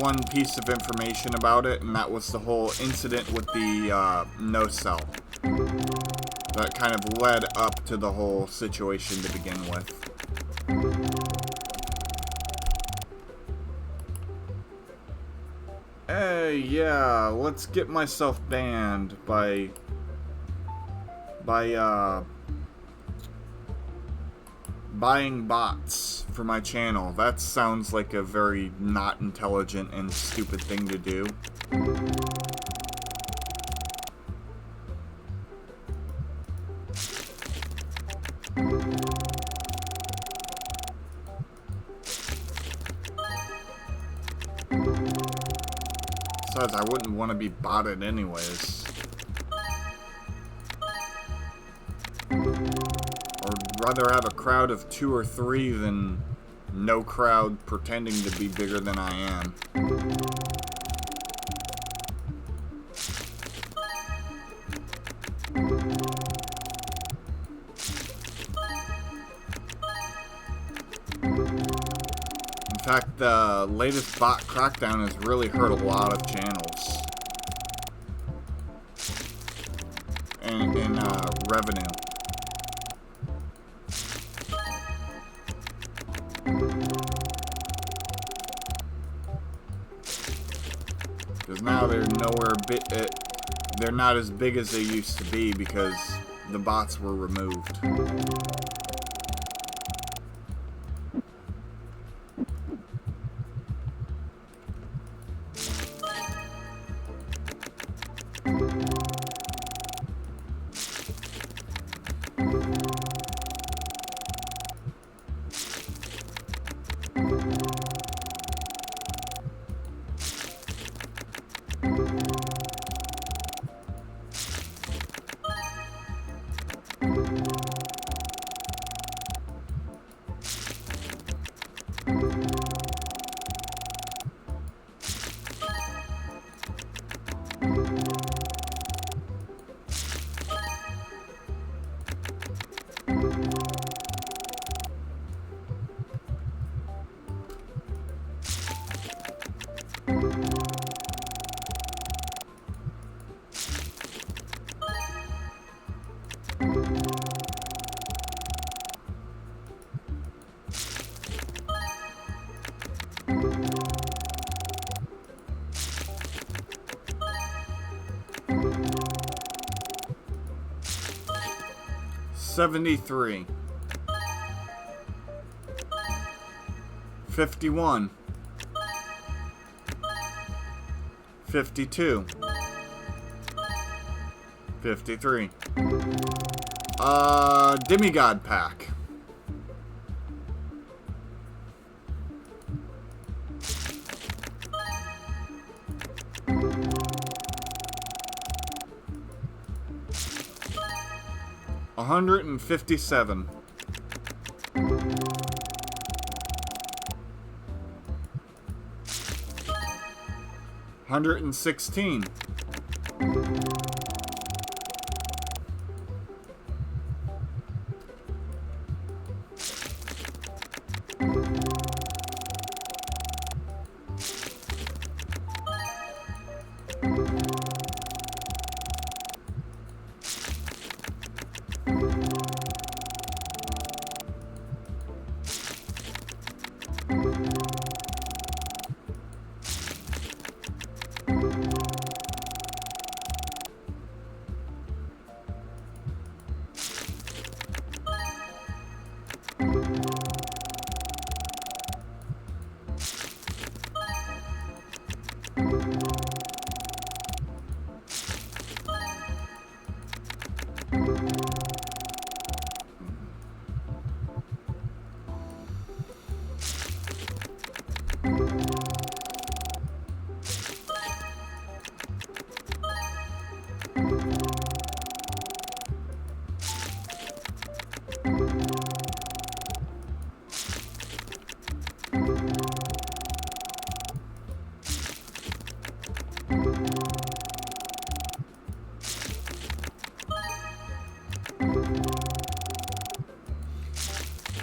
one piece of information about it, and that was the whole incident with the no-sell. That kind of led up to the whole situation to begin with. Hey, yeah, let's get myself banned by buying bots for my channel. That sounds like a very not intelligent and stupid thing to do. Besides, I wouldn't want to be botted anyways. I'd rather have a crowd of 2 or 3 than no crowd pretending to be bigger than I am. In fact, the latest bot crackdown has really hurt a lot of channels. in revenue. Because now they're they're not as big as they used to be because the bots were removed. $73, $51, $52, $53. Demigod pack. $157. $116.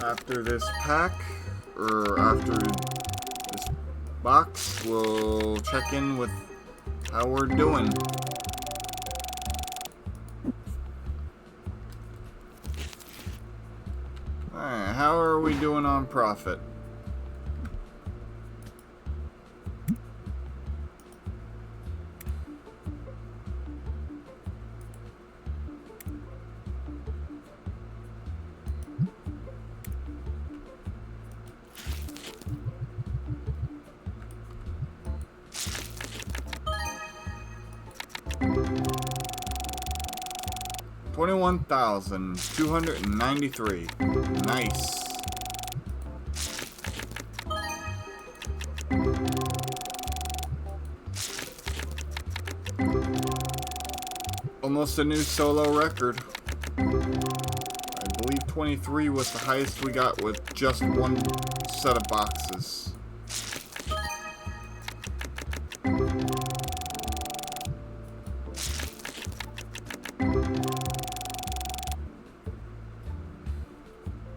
After this pack, or after this box, we'll check in with how we're doing. Alright, how are we doing on profit? $21,293. Nice. Almost a new solo record. I believe 23 was the highest we got with just one set of boxes.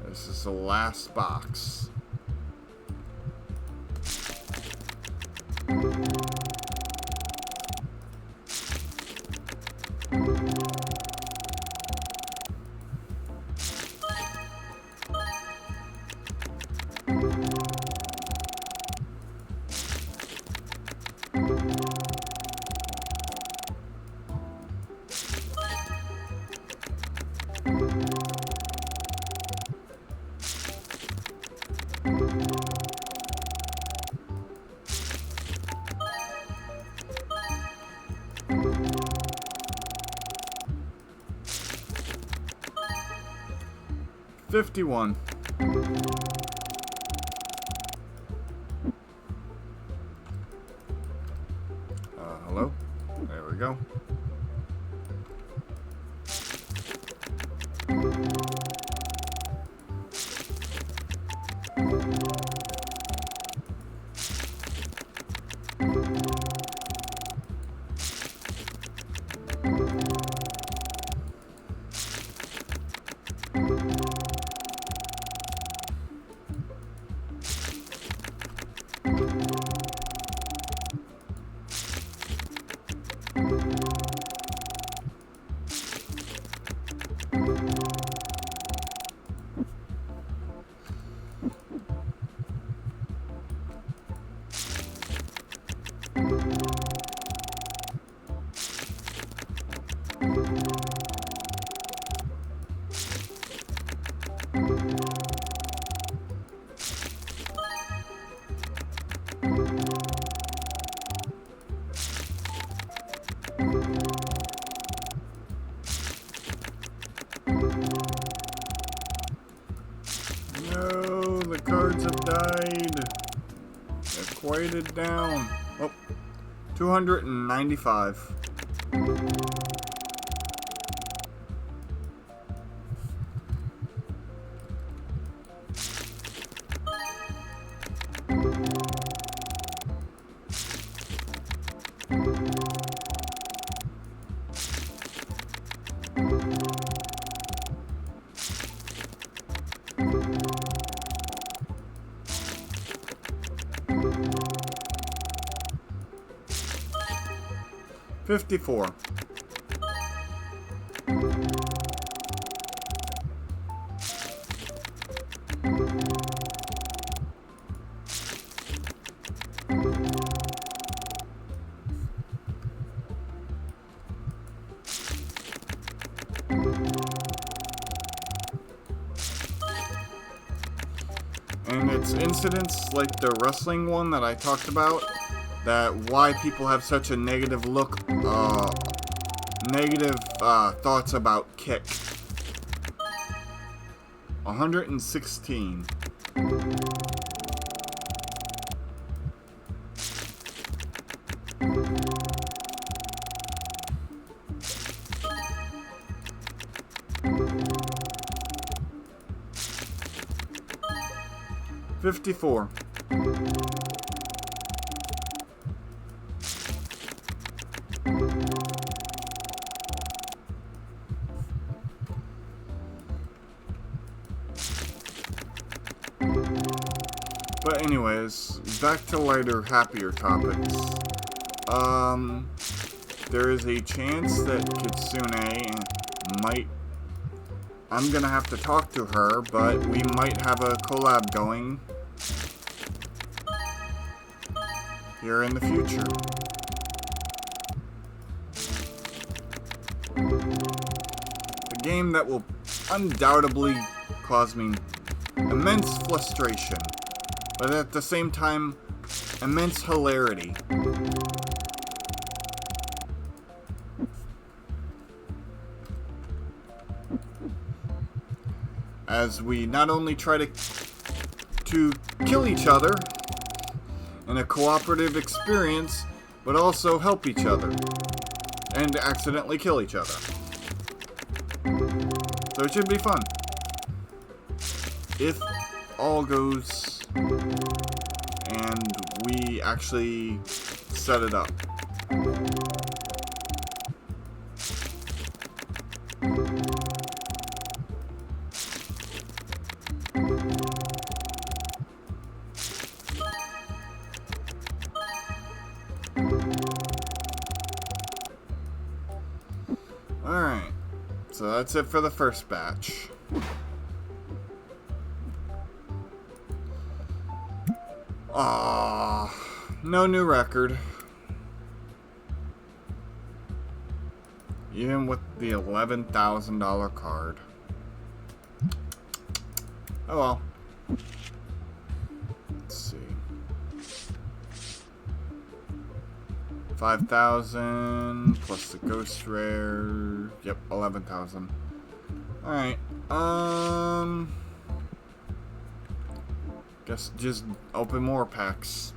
This is the last box. 51. Hello? There we go. No, the cards have died. They've quieted down. Oh, 295. $54. And it's incidents like the wrestling one that I talked about, that why people have such a negative thoughts about kick. 116. $54. But anyways, back to lighter, happier topics. There is a chance that Kitsune might... I'm gonna have to talk to her, but we might have a collab going here in the future. A game that will undoubtedly cause me immense frustration, but at the same time, immense hilarity. As we not only try to kill each other in a cooperative experience, but also help each other and accidentally kill each other. So it should be fun. If all goes and we actually set it up. Alright, so that's it for the first batch. Aww, no new record. Even with the $11,000 card. Oh well. Let's see. 5,000 plus the ghost rare. Yep, 11,000. Alright, guess just open more packs.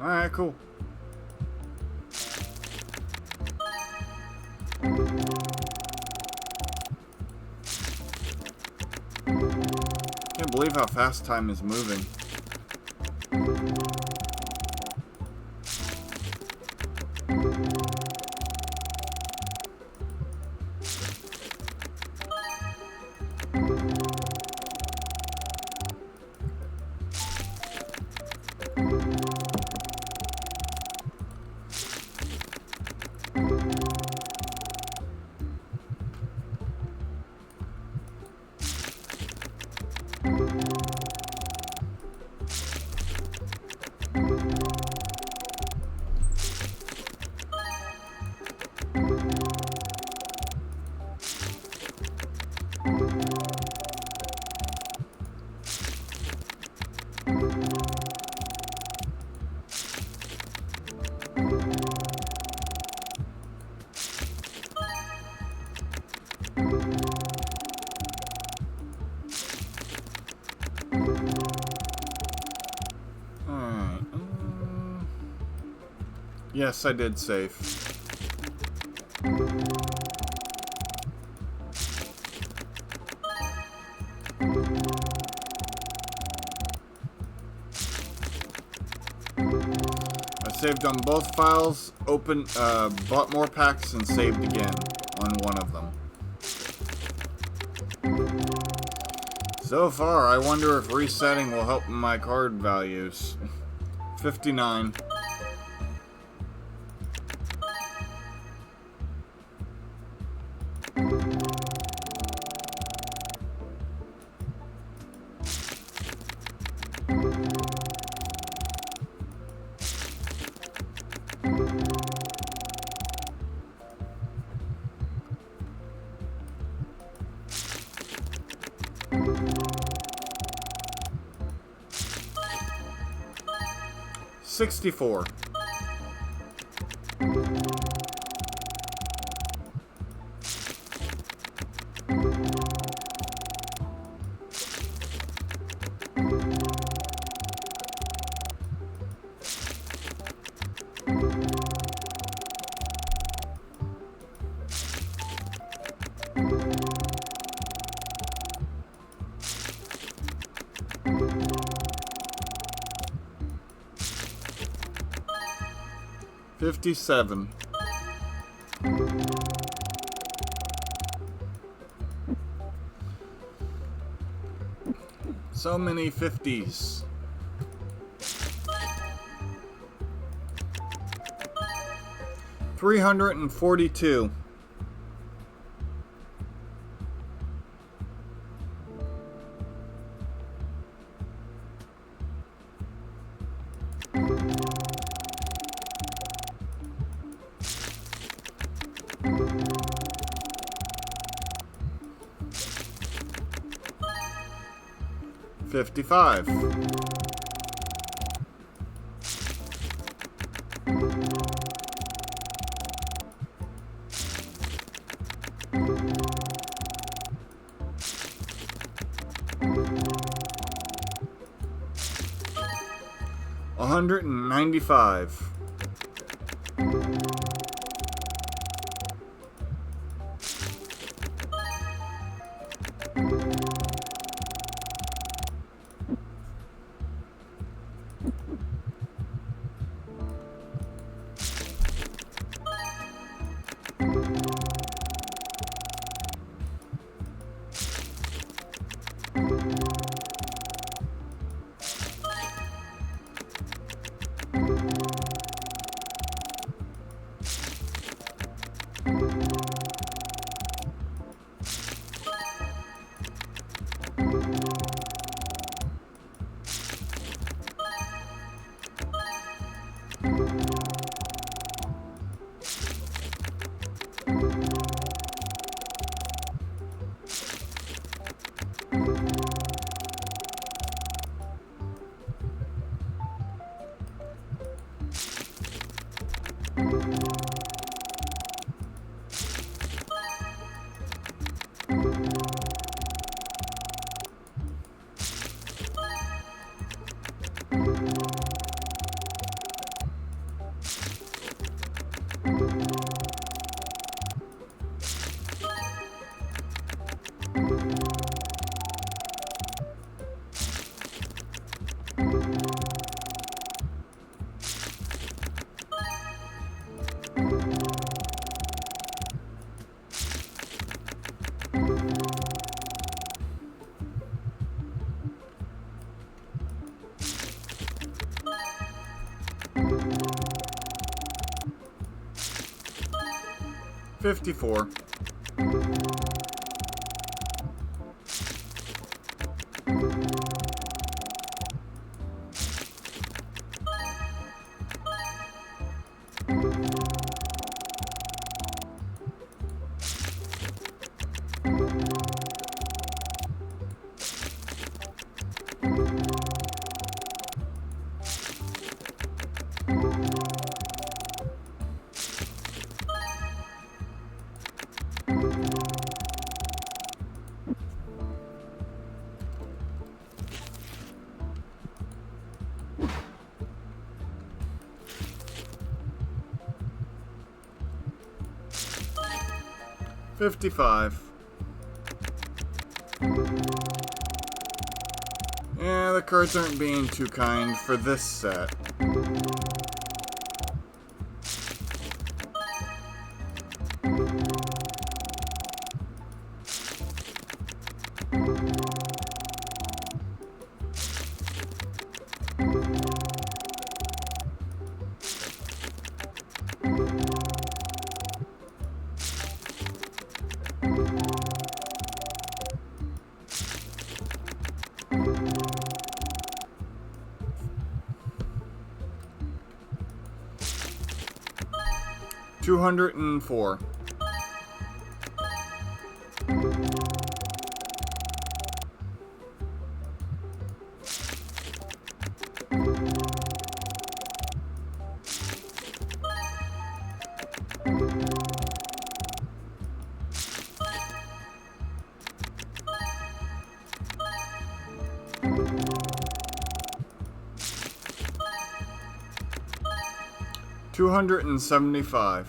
Alright, cool. Can't believe how fast time is moving. Yes, I did save. I saved on both files, bought more packs, and saved again on one of them. So far, I wonder if resetting will help my card values. 59. $64. $57. So many 50s. $342. $55. $195. 54. $55. Yeah, the cards aren't being too kind for this set. $204. $275.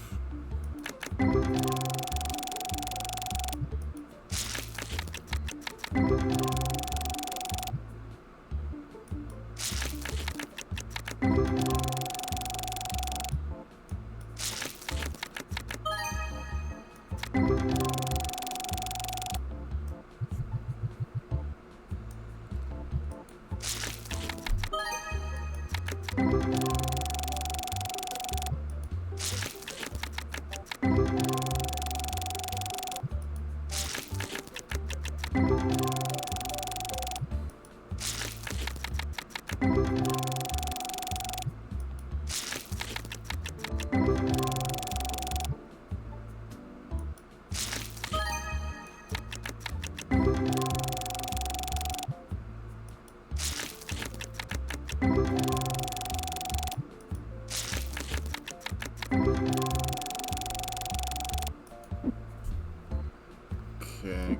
Okay.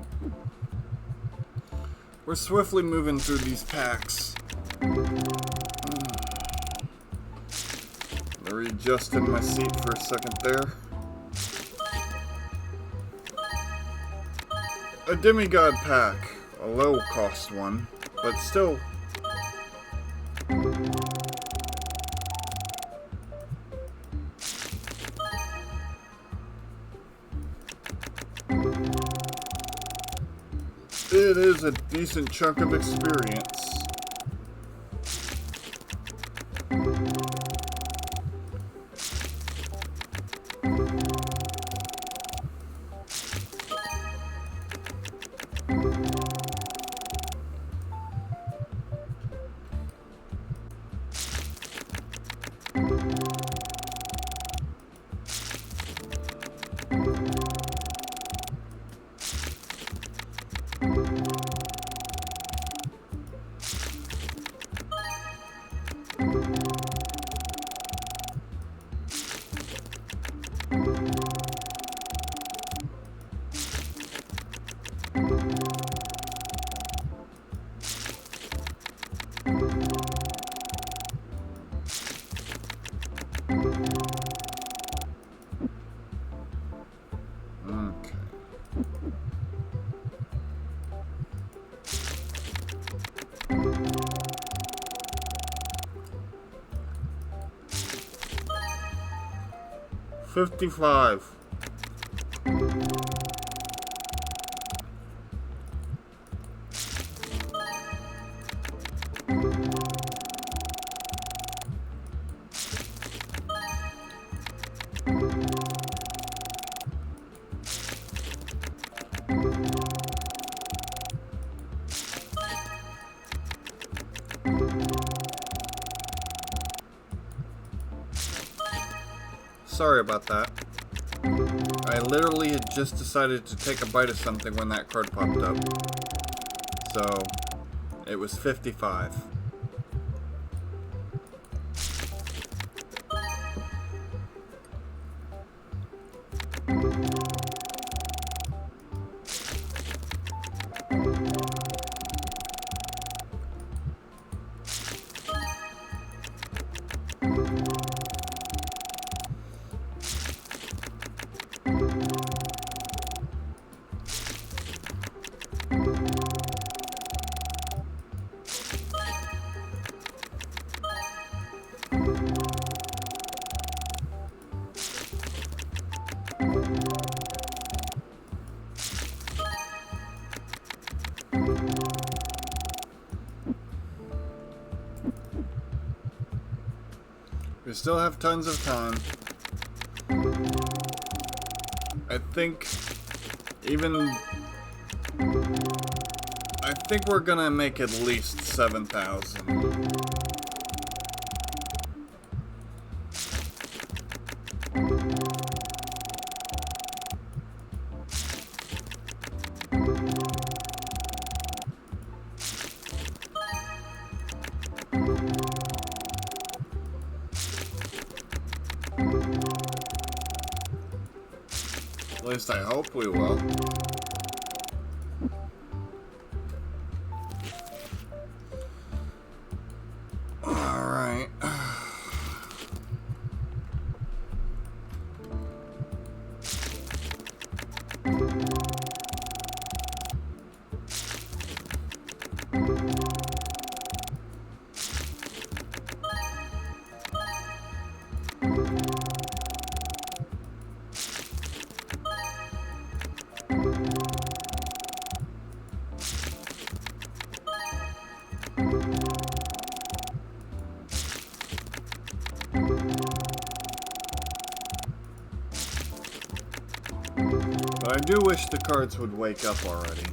We're swiftly moving through these packs. Readjusting my seat for a second there. A demigod pack. A low cost one, but still. It is a decent chunk of experience. $55. Sorry about that. I literally had just decided to take a bite of something when that card popped up. So, it was 55. We still have tons of time. I think we're gonna make at least 7,000. At least I hope we will. Alright. But I do wish the cards would wake up already.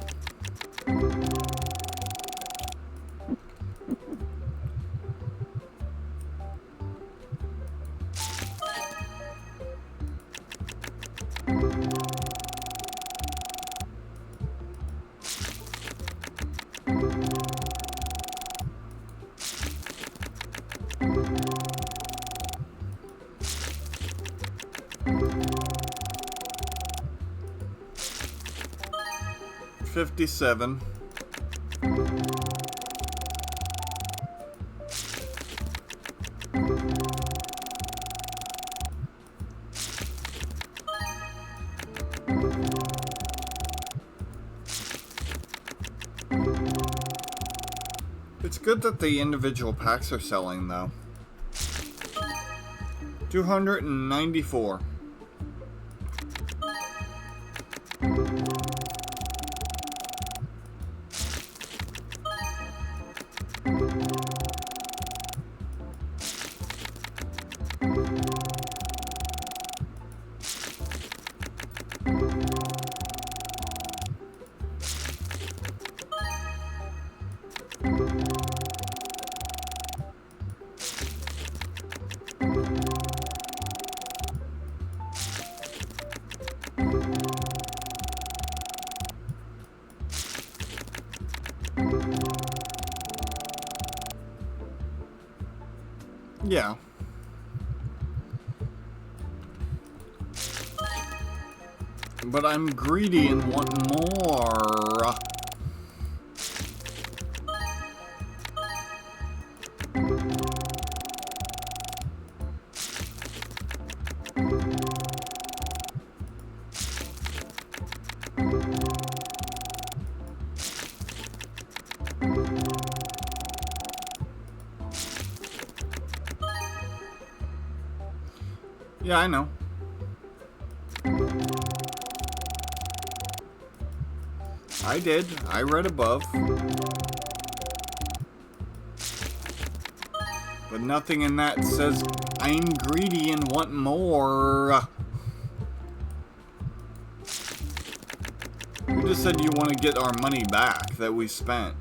$57. It's good that the individual packs are selling, though. 294. Yeah. But I'm greedy and want more. Yeah, I know. I did. I read above. But nothing in that says I'm greedy and want more. You just said you want to get our money back that we spent.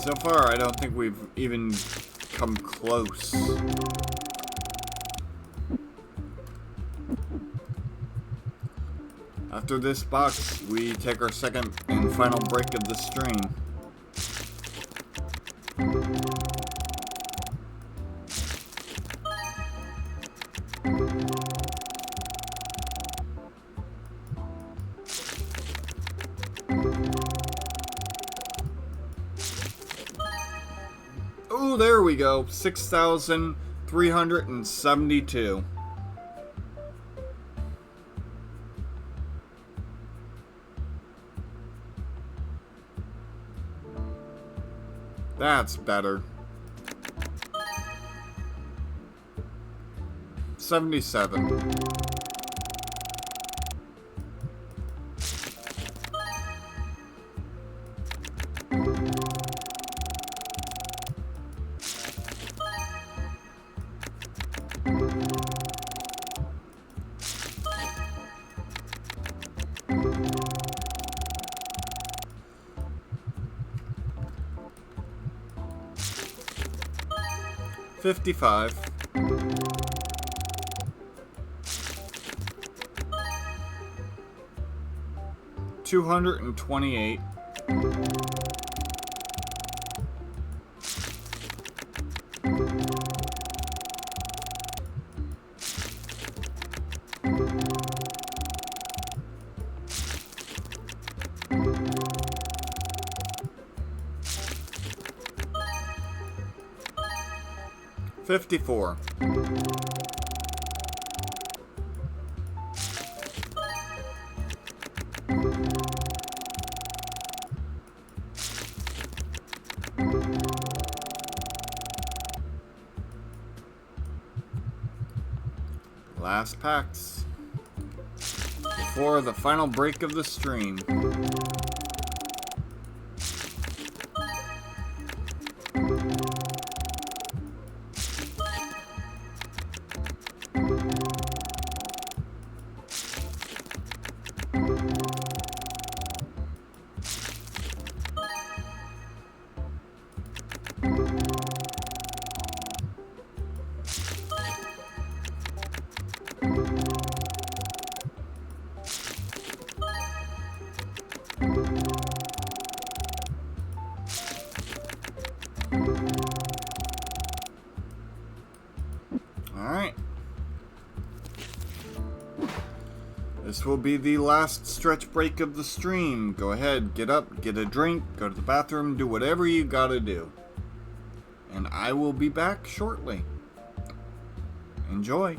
So far, I don't think we've even come close. After this box, we take our second and final break of the stream. Oh, there we go. 6,372. That's better. 77. $55. 228. 54. Last packs before the final break of the stream. Alright. This will be the last stretch break of the stream. Go ahead, get up, get a drink, go to the bathroom, do whatever you gotta do. And I will be back shortly. Enjoy.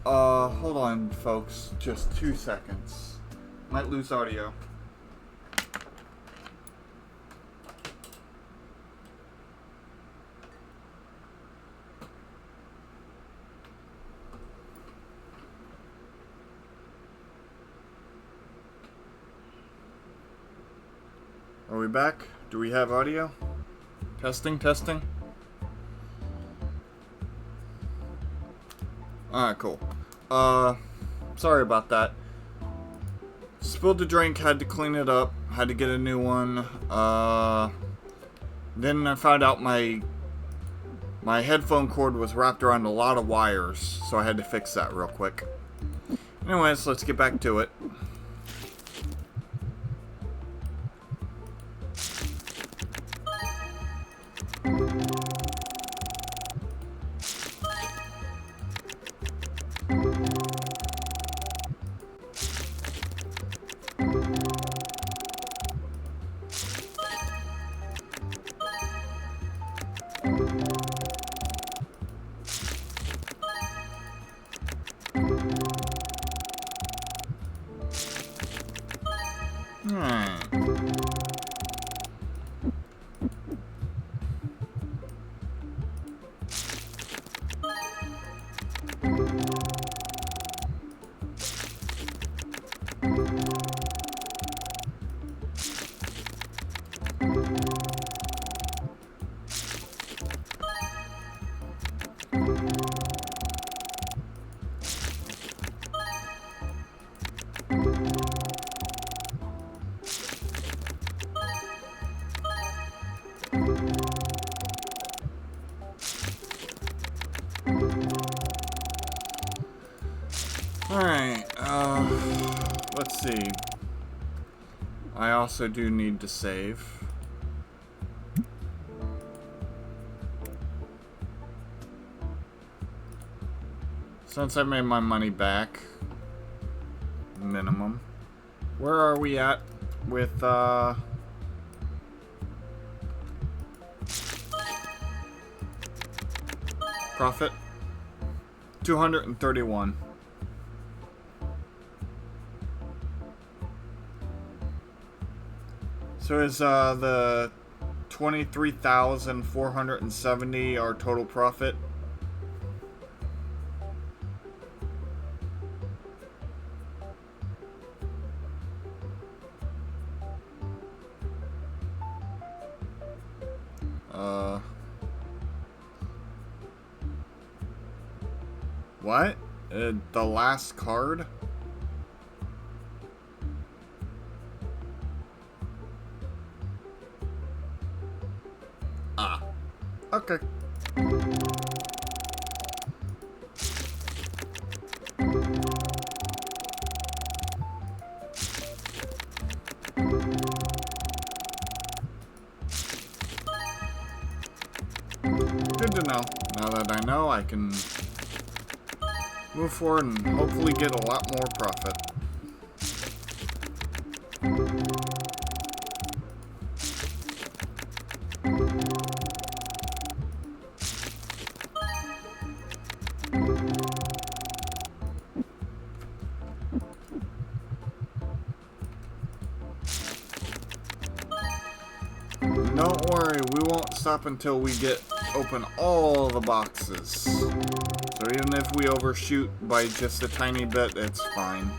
Hold on, folks. Just 2 seconds. Might lose audio. Are we back? Do we have audio? Testing, testing. Alright, cool. Sorry about that. Spilled the drink, had to clean it up, had to get a new one. Then I found out my headphone cord was wrapped around a lot of wires, so I had to fix that real quick. Anyways, let's get back to it. Alright, let's see. I also do need to save. Since I made my money back, minimum. Where are we at with, profit? 231. So is the 23,470 our total profit? What? The last card? Ah. Okay. Good to know. Now that I know, I can move forward and hopefully get a lot more profit. Don't worry, we won't stop until we open all the boxes. So even if we overshoot by just a tiny bit, it's fine.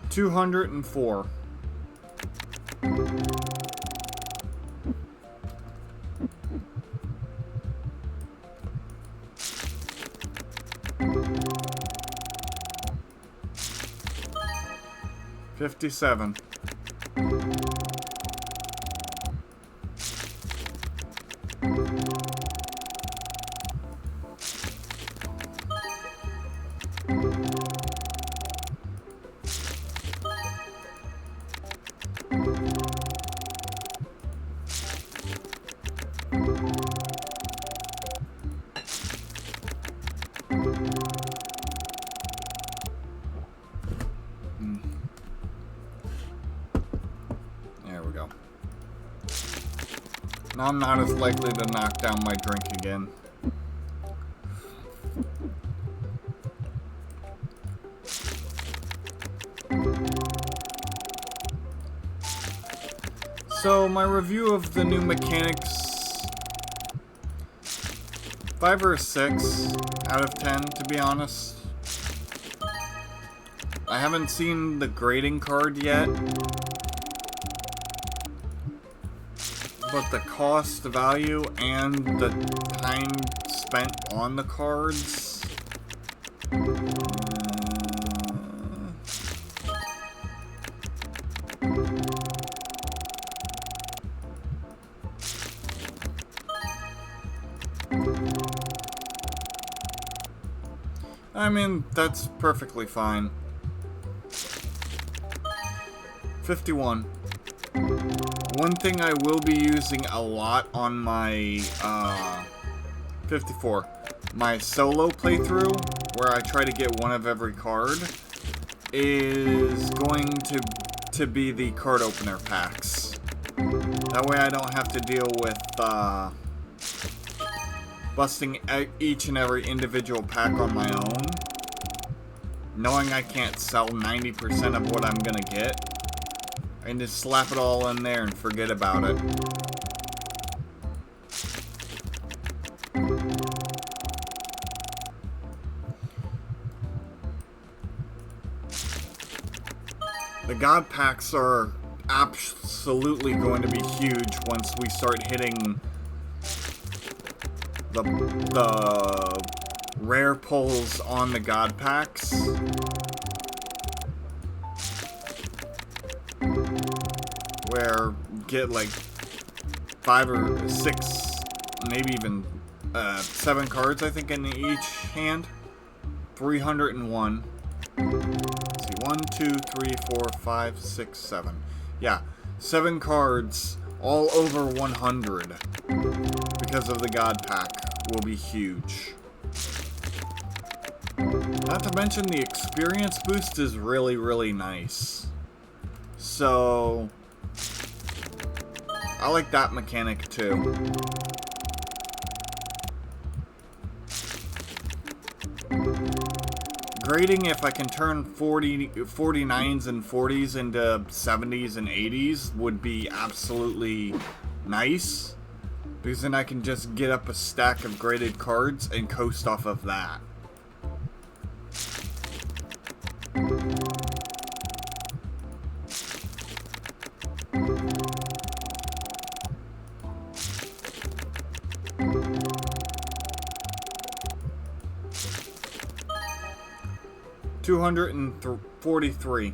$204. $57. we go. Now I'm not as likely to knock down my drink again. So, my review of the new mechanics, 5 or 6 out of 10, to be honest. I haven't seen the grading card yet, but the cost, value, and the time spent on the cards, I mean, that's perfectly fine. 51. One thing I will be using a lot on my 54, my solo playthrough, where I try to get one of every card, is going to be the card opener packs. That way I don't have to deal with busting each and every individual pack on my own, knowing I can't sell 90% of what I'm gonna get, and just slap it all in there and forget about it. The God packs are absolutely going to be huge once we start hitting the rare pulls on the God packs. Where get like 5 or 6, maybe even 7 cards, I think, in each hand. 301. Let's see, 1, 2, 3, 4, 5, 6, 7. Yeah, 7 cards, all over 100. Because of the God pack, will be huge. Not to mention the experience boost is really, really nice. So I like that mechanic too. Grading, if I can turn 49s and 40s into 70s and 80s, would be absolutely nice. Because then I can just get up a stack of graded cards and coast off of that. $243.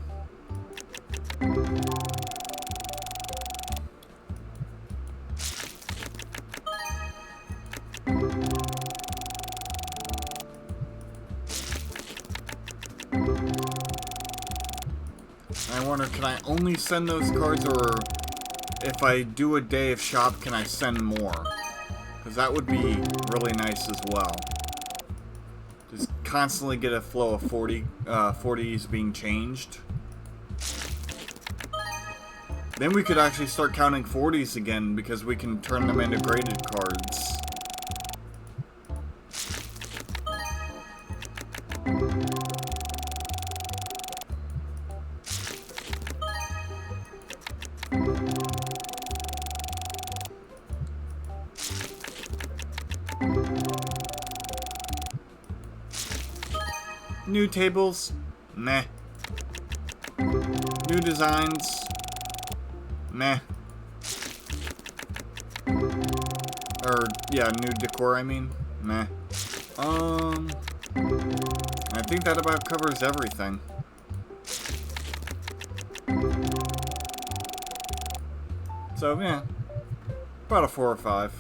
I wonder, can I only send those cards, or if I do a day of shop, can I send more? Because that would be really nice as well. Just constantly get a flow of 40s being changed. Then we could actually start counting 40s again, because we can turn them into graded cards. New tables, meh. New designs, meh. Or, yeah, new decor, I mean, meh. I think that about covers everything. So, yeah, about a 4 or 5.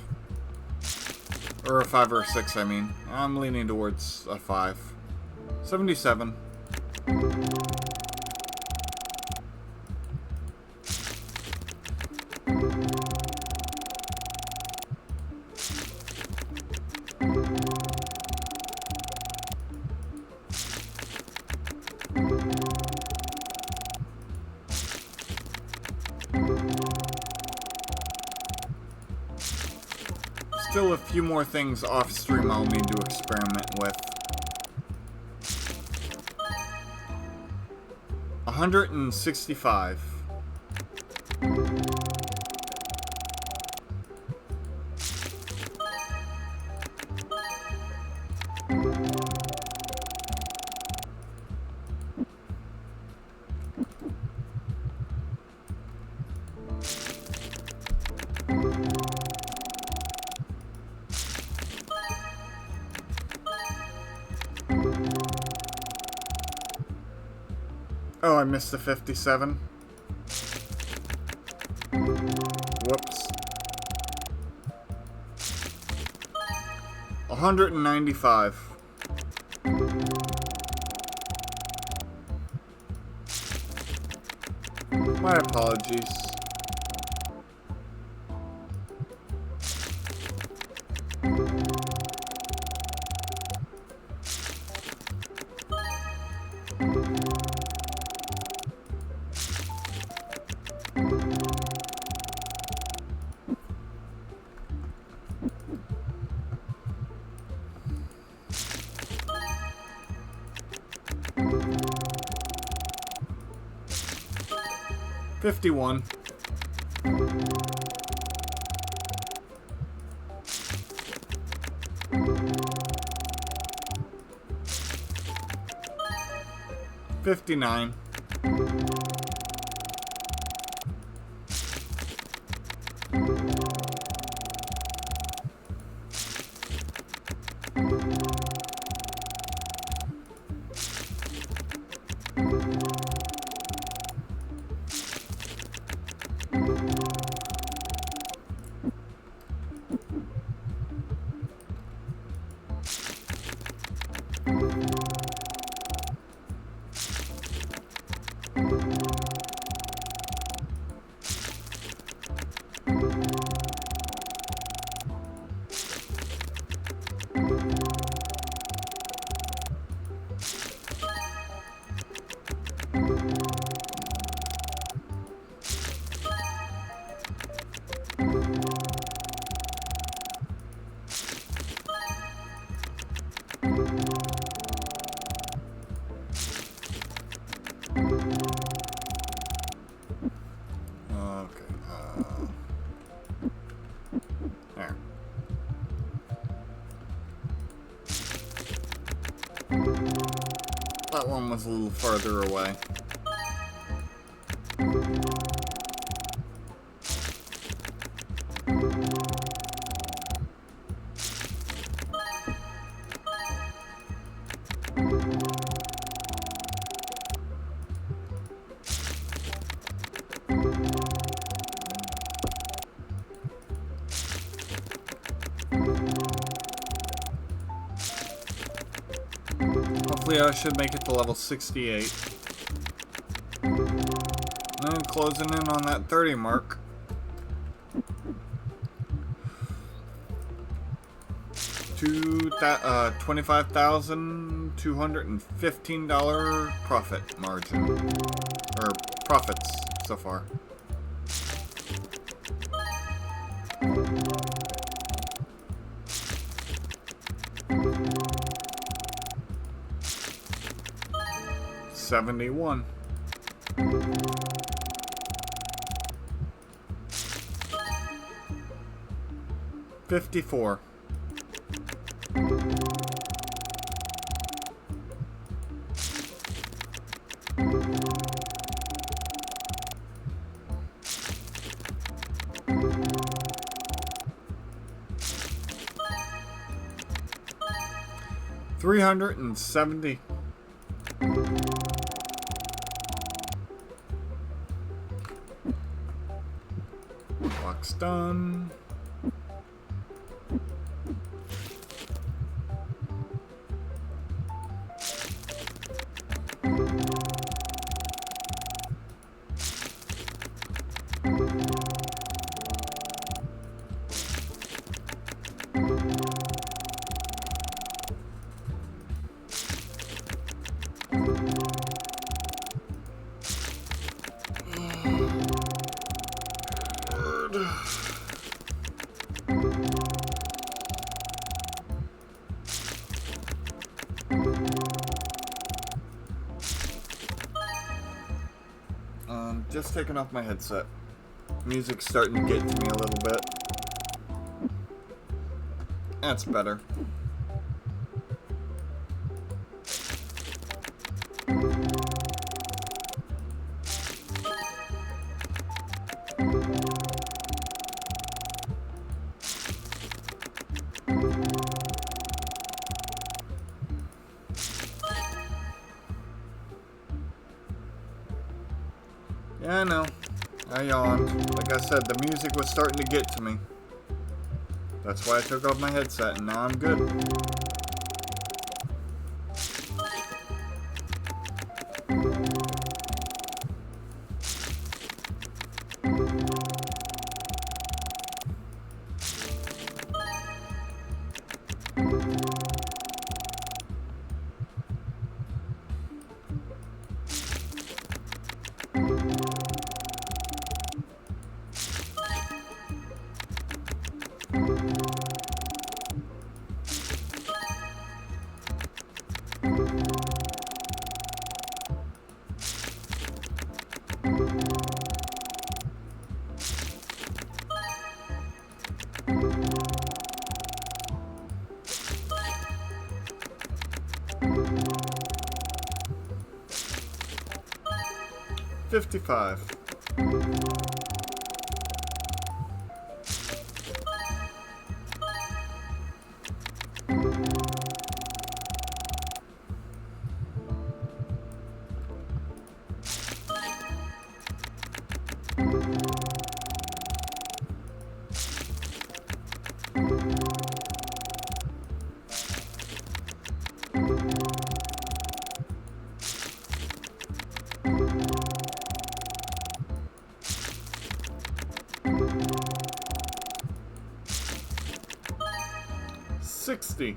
Or a 5 or a 6, I mean. I'm leaning towards a 5. 77. still a few more things off stream I'll need to experiment with. 165. Oh, I missed the 57. Whoops. 195. My apologies. $51. $59. There. That one was a little farther away. Hopefully I should make it to level 68. And closing in on that 30 mark. $25,215 profit margin. Or profits so far. $71. $54. $370. Box done. just taking off my headset. Music's starting to get to me a little bit. That's better. Yeah, I know. I yawned. Like I said, the music was starting to get to me. That's why I took off my headset, and now I'm good. $55. $60.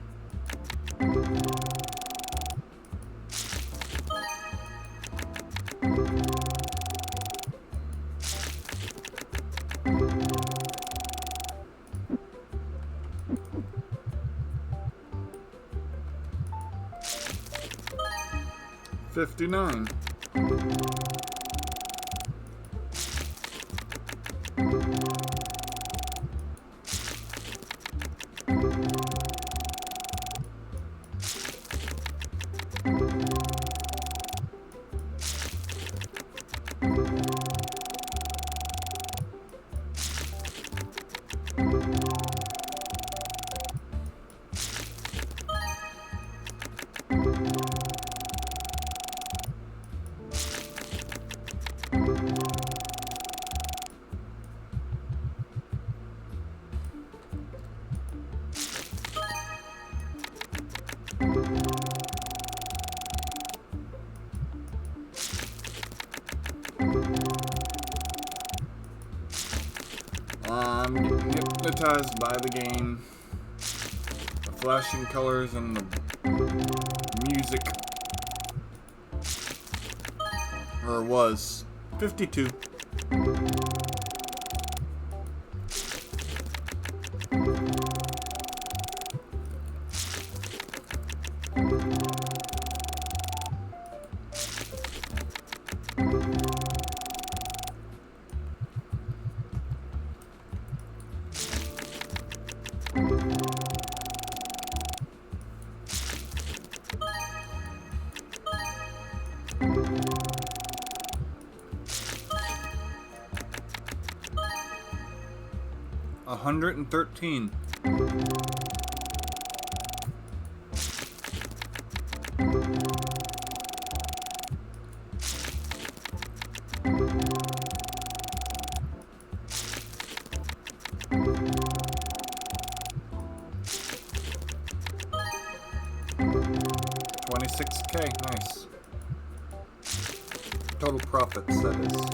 $59. I'm getting hypnotized by the game, the flashing colors and the music. Or was. 52. $113. $26K, nice. Total profits, that is.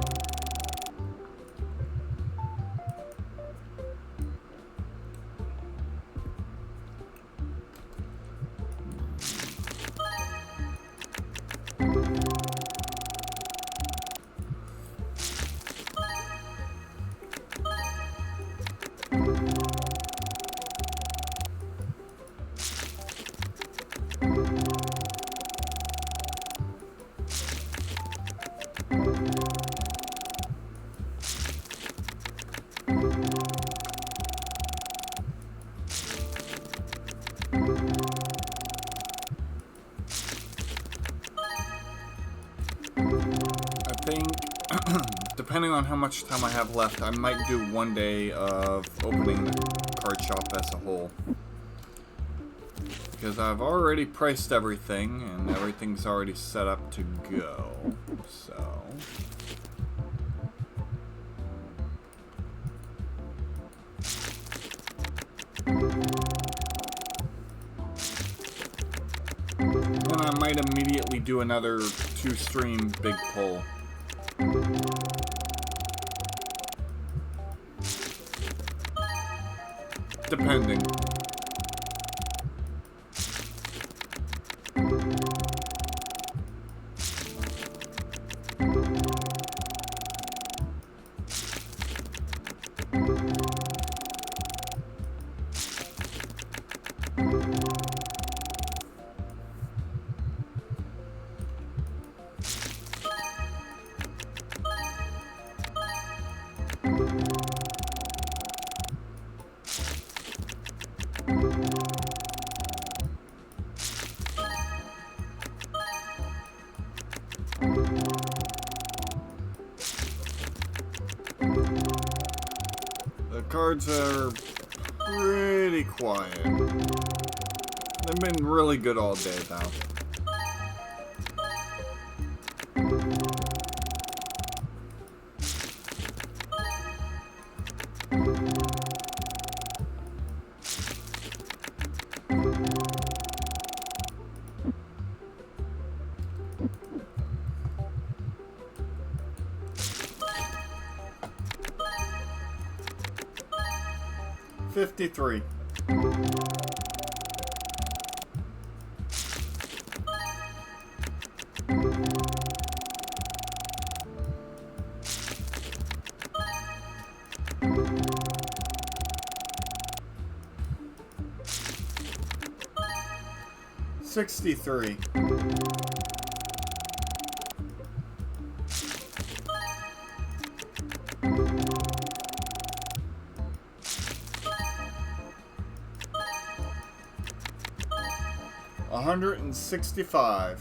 depending on how much time I have left, I might do one day of opening the card shop as a whole. Because I've already priced everything, and everything's already set up to go, so... And I might immediately do another 2-stream big pull. Depending. The cards are pretty quiet. They've been really good all day, though. $53. $63. $165.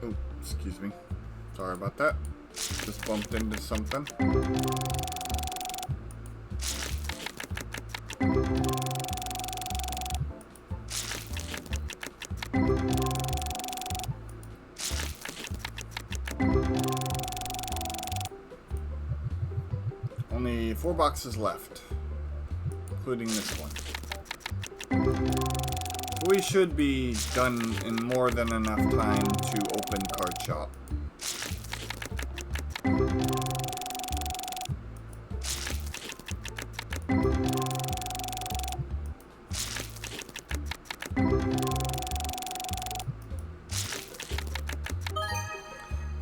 Oh, excuse me. Sorry about that. Just bumped into something. Only 4 boxes left, including this one. We should be done in more than enough time to open Cardshop.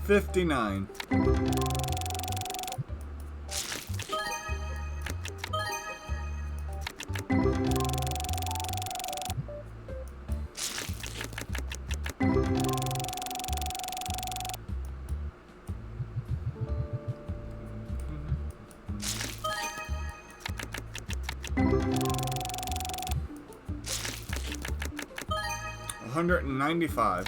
$59. $195.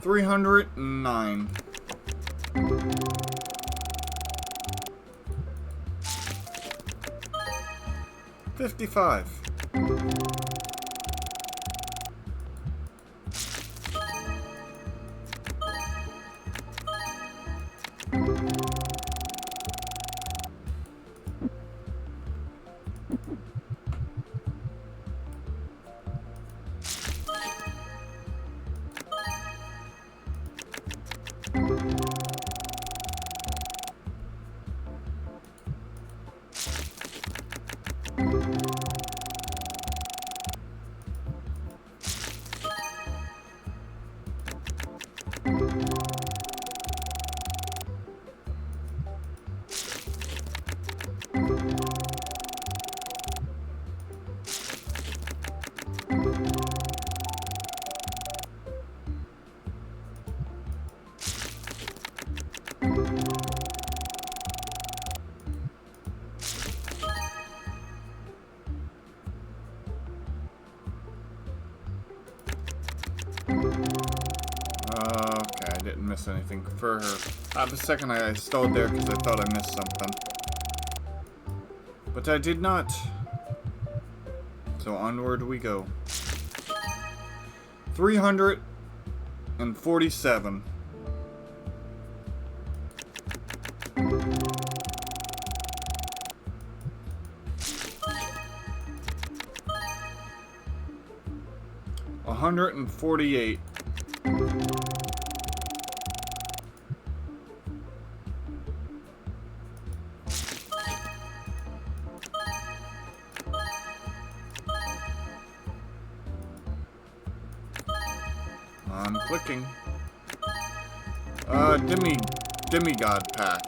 $309. $55. miss anything. For half a second I stalled there because I thought I missed something. But I did not. So onward we go. 347. $148. I'm clicking. Demigod pack.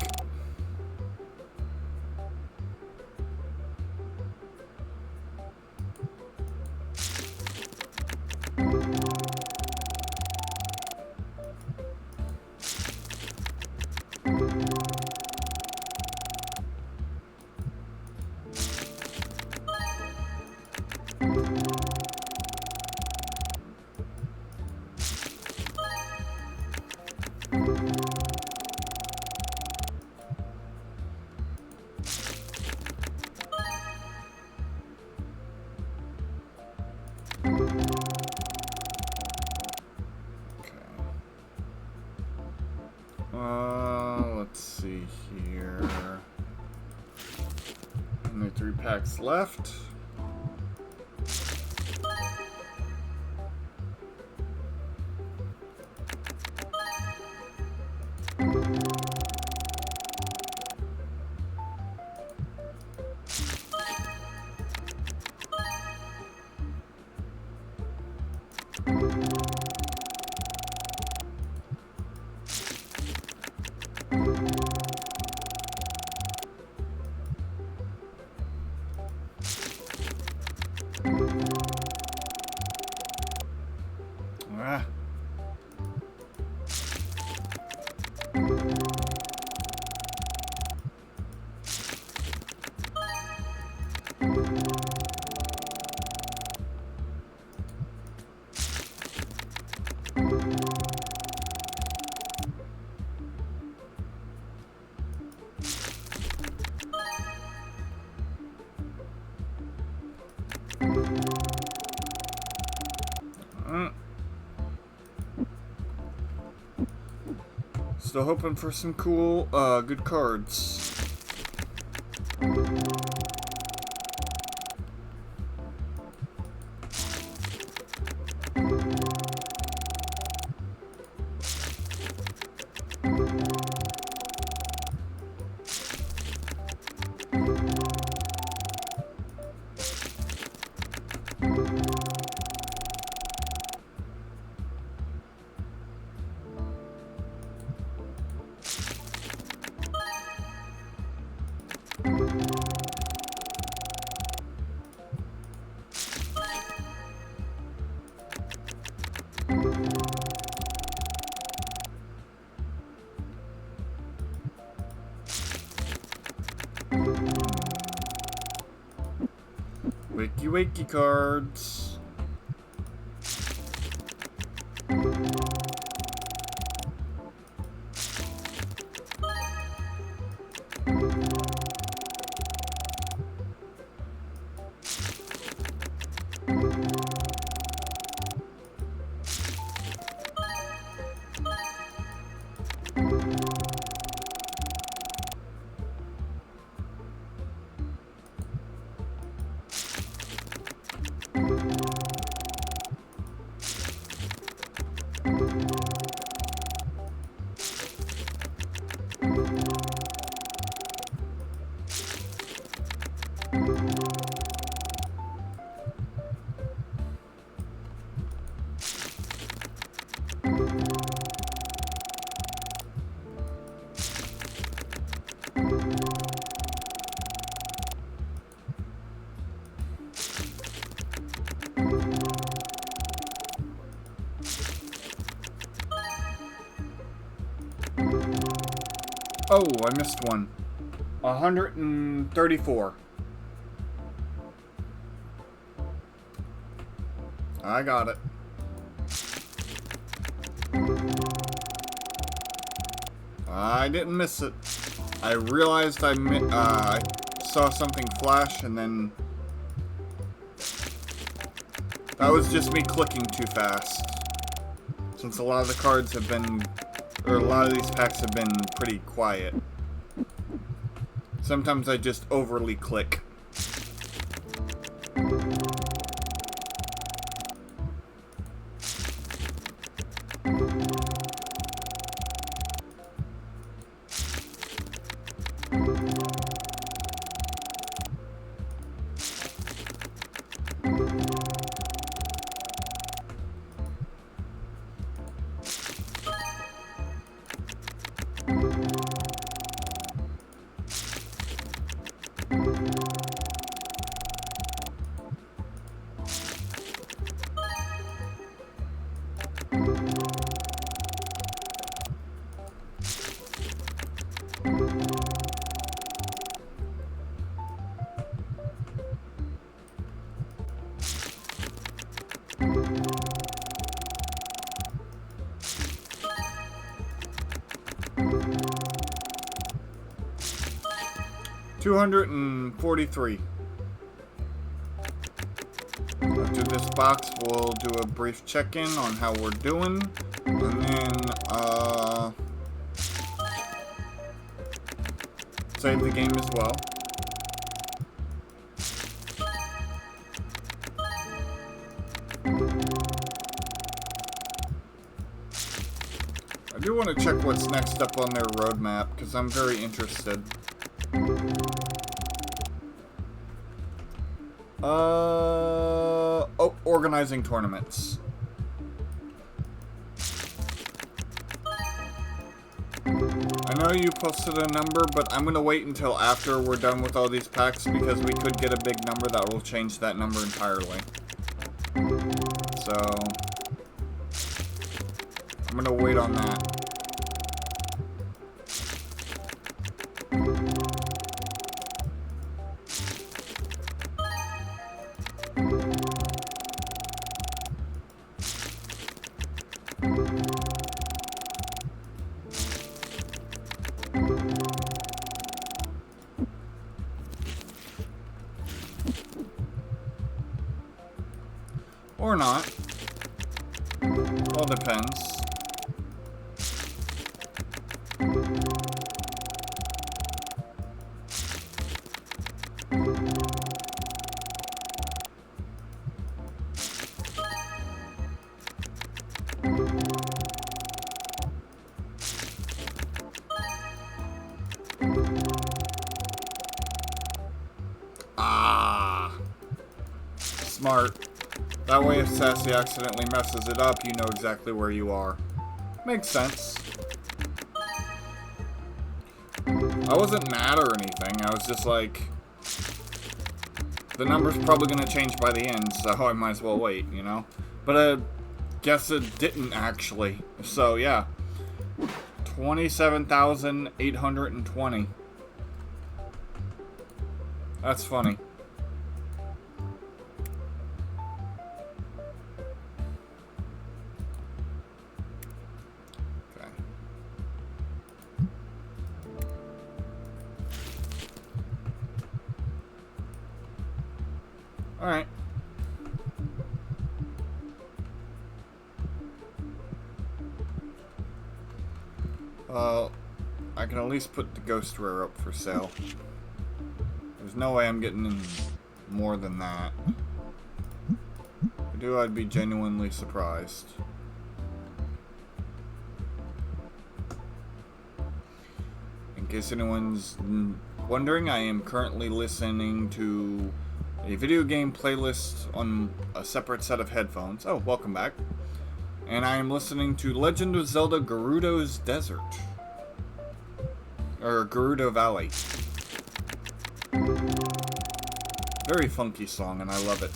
Let's see here. Only 3 packs left. Ah. Still hoping for some cool, good cards. Wakey wakey cards. Oh, I missed one. 134. I got it. I didn't miss it. I realized I saw something flash, and then that was just me clicking too fast. Since a lot of the cards have been, or a lot of these packs have been pretty quiet. Sometimes I just overly click. $243. After this box, we'll do a brief check-in on how we're doing, and then, save the game as well. I do want to check what's next up on their roadmap, because I'm very interested. Oh, organizing tournaments. I know you posted a number, but I'm gonna wait until after we're done with all these packs, because we could get a big number that will change that number entirely. So I'm gonna wait on that. Or not. All depends. Ah. Smart. That way, if Sassy accidentally messes it up, you know exactly where you are. Makes sense. I wasn't mad or anything. I was just like, the number's probably going to change by the end, so I might as well wait, you know? But I guess it didn't actually. So, yeah. 27,820. That's funny. Alright. I can at least put the Ghost Rare up for sale. There's no way I'm getting in more than that. If I do, I'd be genuinely surprised. In case anyone's wondering, I am currently listening to a video game playlist on a separate set of headphones. Oh, welcome back. And I am listening to Legend of Zelda Gerudo's Desert. Or Gerudo Valley. Very funky song, and I love it.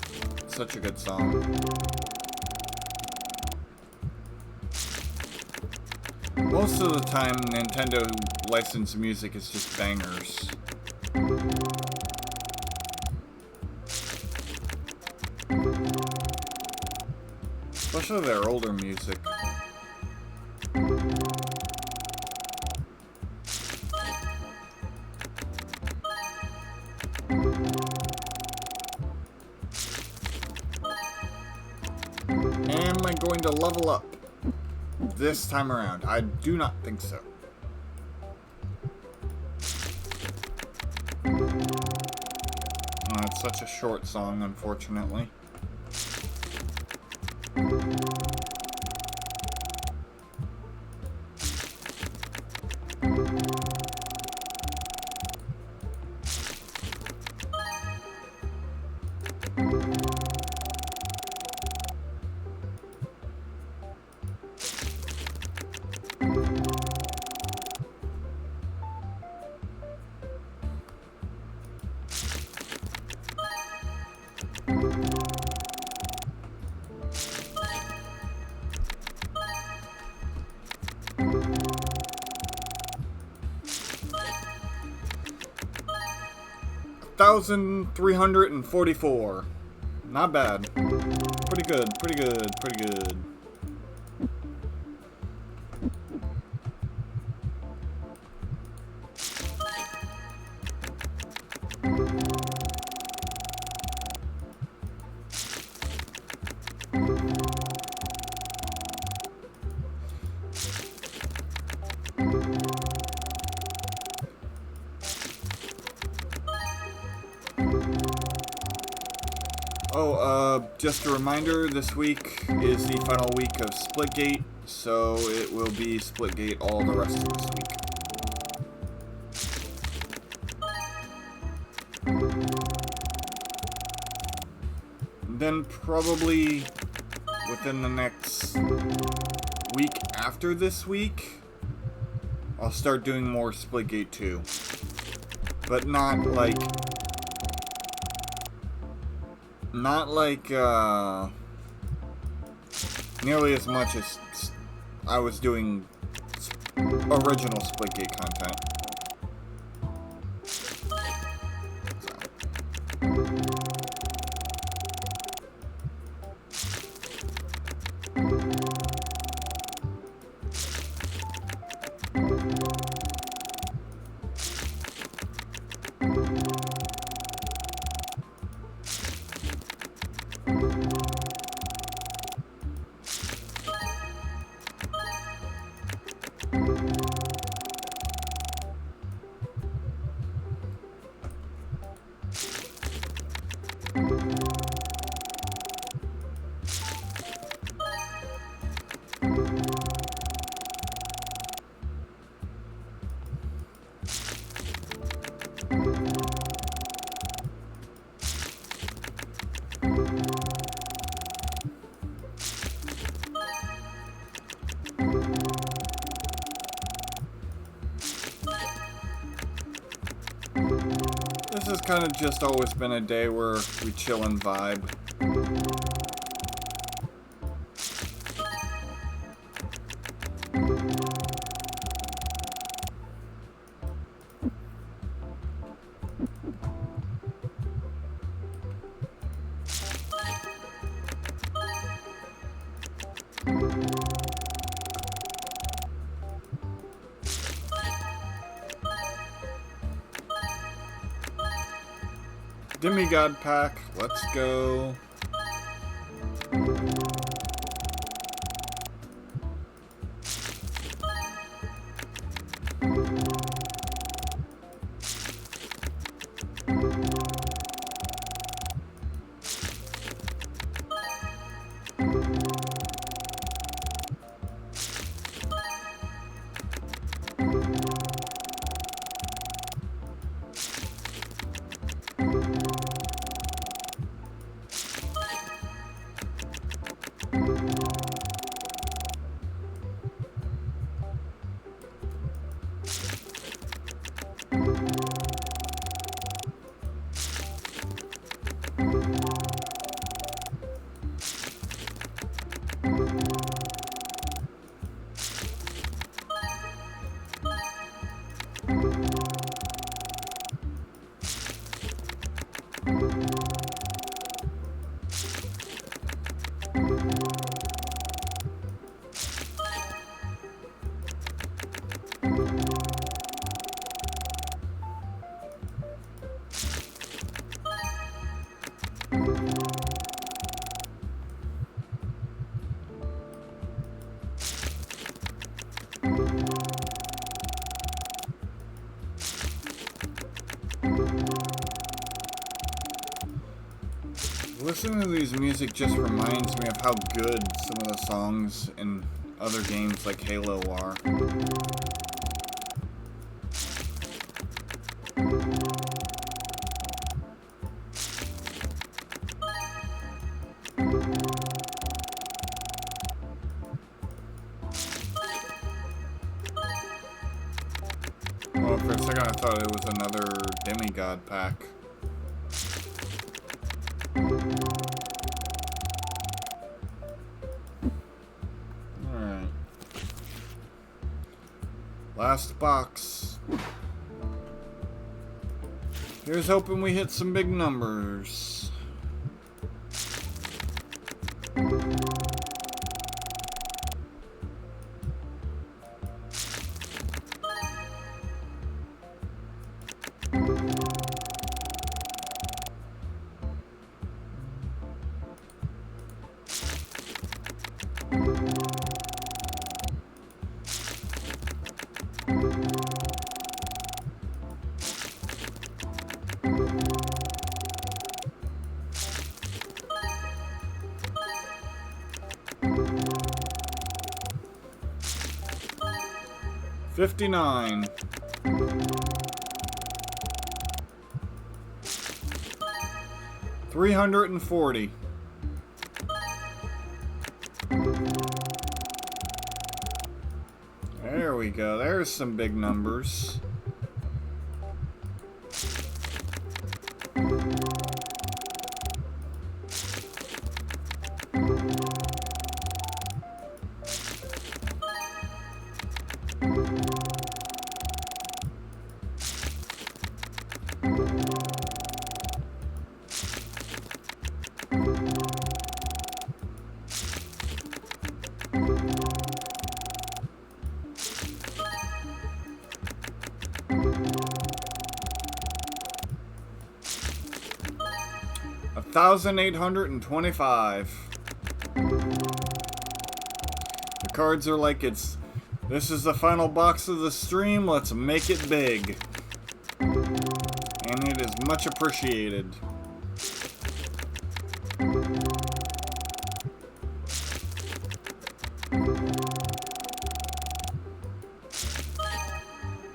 Such a good song. Most of the time, Nintendo licensed music is just bangers. Especially their older music. Am I going to level up this time around? I do not think so. It's such a short song, unfortunately. $1,344. Not bad. Pretty good, pretty good, pretty good. Just a reminder, this week is the final week of Splitgate, so it will be Splitgate all the rest of this week. Then probably within the next week after this week, I'll start doing more Splitgate 2. But not like nearly as much as I was doing original Splitgate content. This has kind of just always been a day where we chill and vibe. Demigod pack, let's go. Listening to these music just reminds me of how good some of the songs in other games like Halo are. Oh, for a second I thought it was another demigod pack. Alright. Last box. Here's hoping we hit some big numbers. $59. $340. There we go. There's some big numbers. $1,825. The cards are like this is the final box of the stream, let's make it big. And it is much appreciated.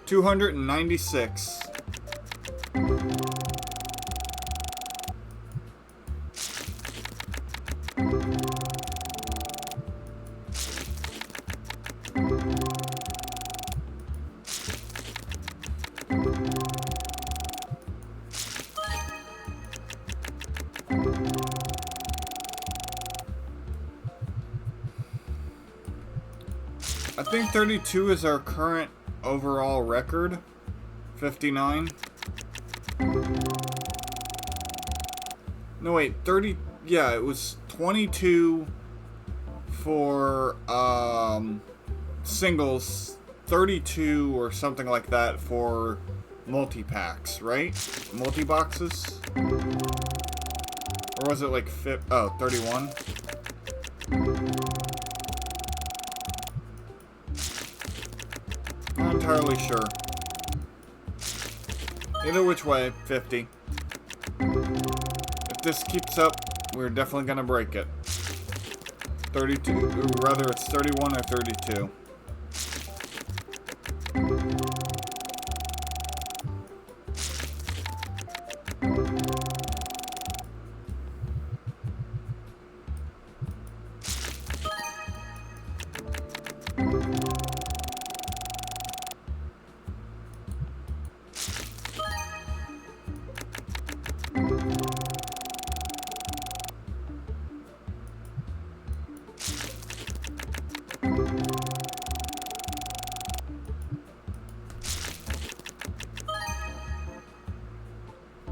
$296. I think 32 is our current overall record. 59. No, wait, 30. Yeah, it was 22 for singles, 32 or something like that for multi-packs, right? Multi-boxes? Or was it like 31? Not entirely sure. Either which way, 50. If this keeps up, we're definitely gonna break it. 32, or rather it's 31 or 32.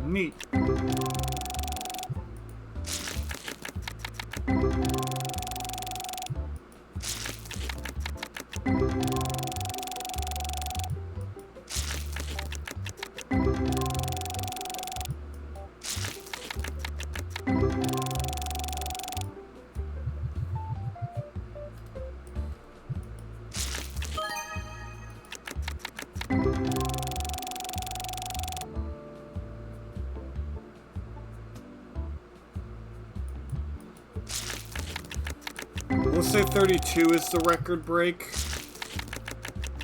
Neat. We'll say 32 is the record break,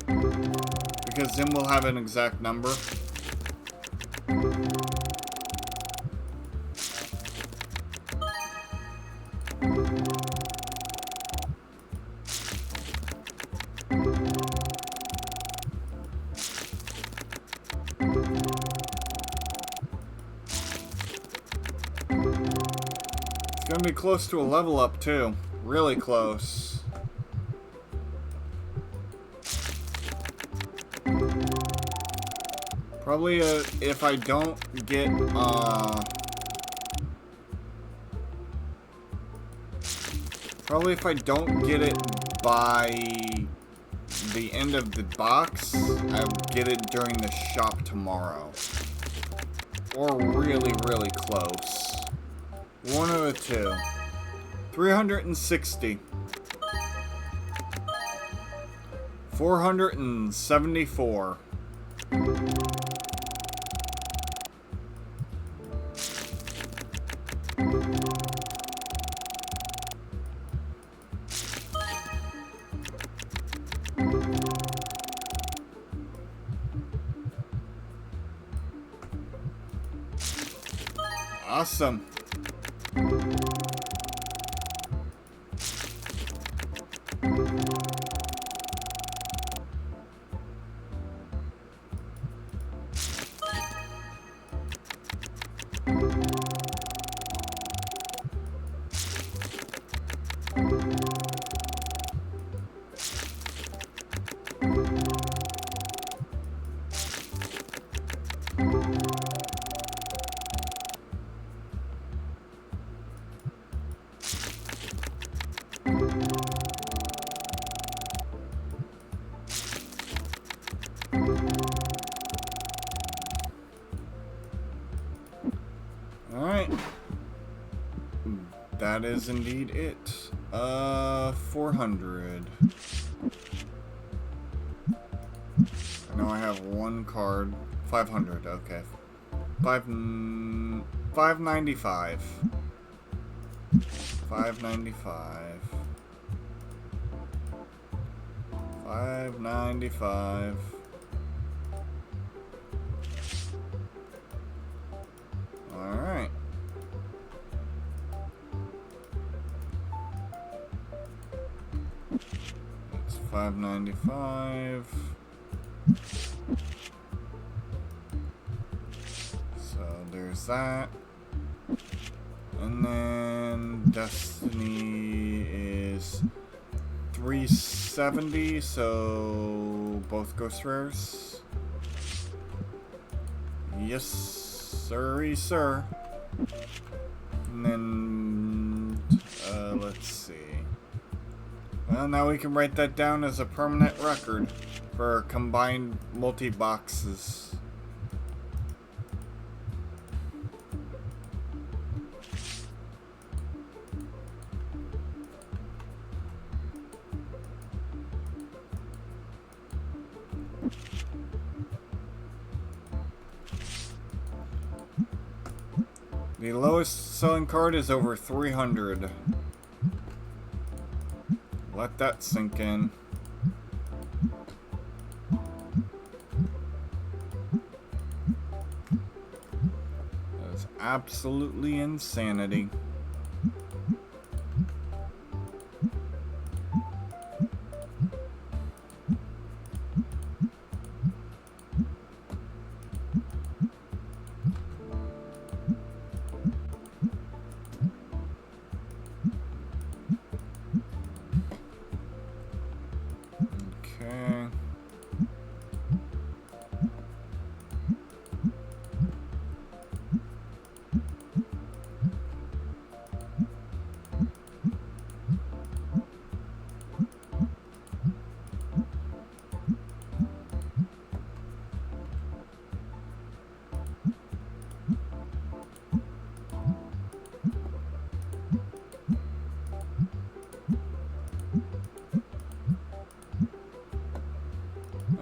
because then we'll have an exact number. It's gonna be close to a level up too. Really close. Probably if I don't get probably if I don't get it by the end of the box, I'll get it during the shop tomorrow. Or really, really close. One of the two. 360. 474. Awesome. Alright. That is indeed it. 400. I know I have one card. 500, okay. 595. 595. 595. Alright. That's 595. So there's that. And then Destiny is 370, so both ghost rares. Yes, sirree, sir. And then, let's see. Well, now we can write that down as a permanent record for combined multi-boxes. The lowest selling card is over 300. Let that sink in. That is absolutely insanity.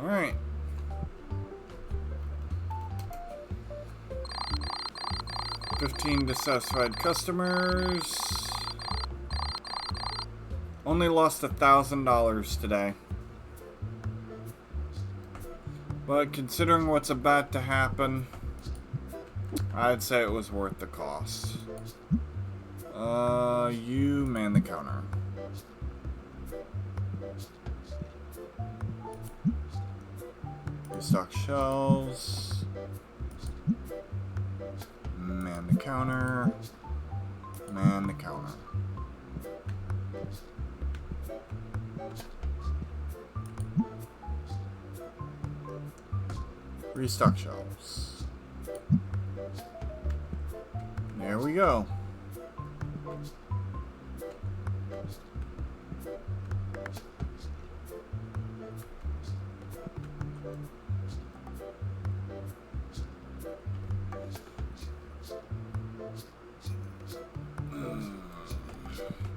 Alright. $15 dissatisfied customers. Only lost $1,000 today. But considering what's about to happen, I'd say it was worth the cost. You man the counter. Restock shelves. Man the counter. Man the counter. Restock shelves. There we go.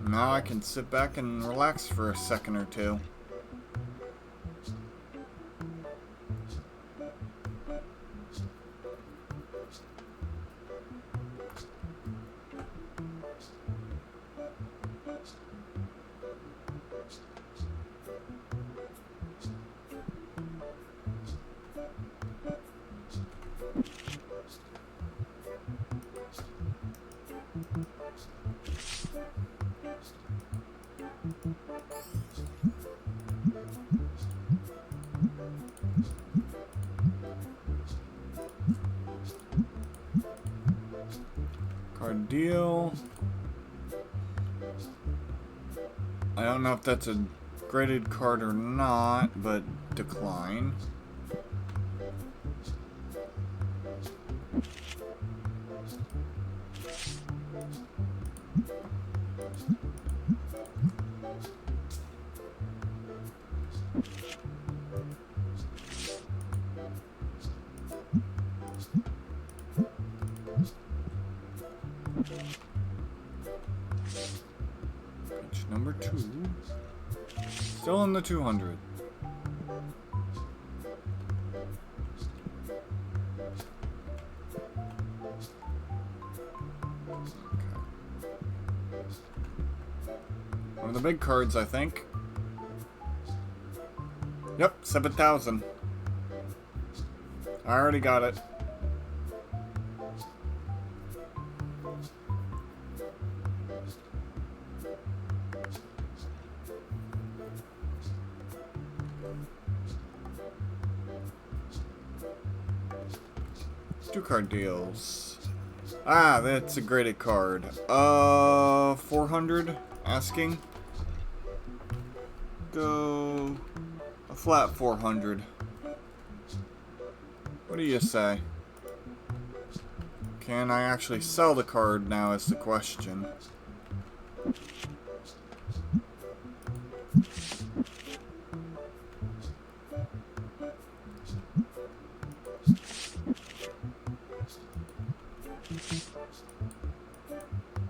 Now I can sit back and relax for a second or two. Card deal. I don't know if that's a graded card or not, but decline. Page number 2. Still in the 200. One of the big cards, I think. Yep, 7,000. I already got it. Two card deals. Ah, that's a graded card. 400 asking. Go a flat 400. What do you say? Can I actually sell the card now is the question.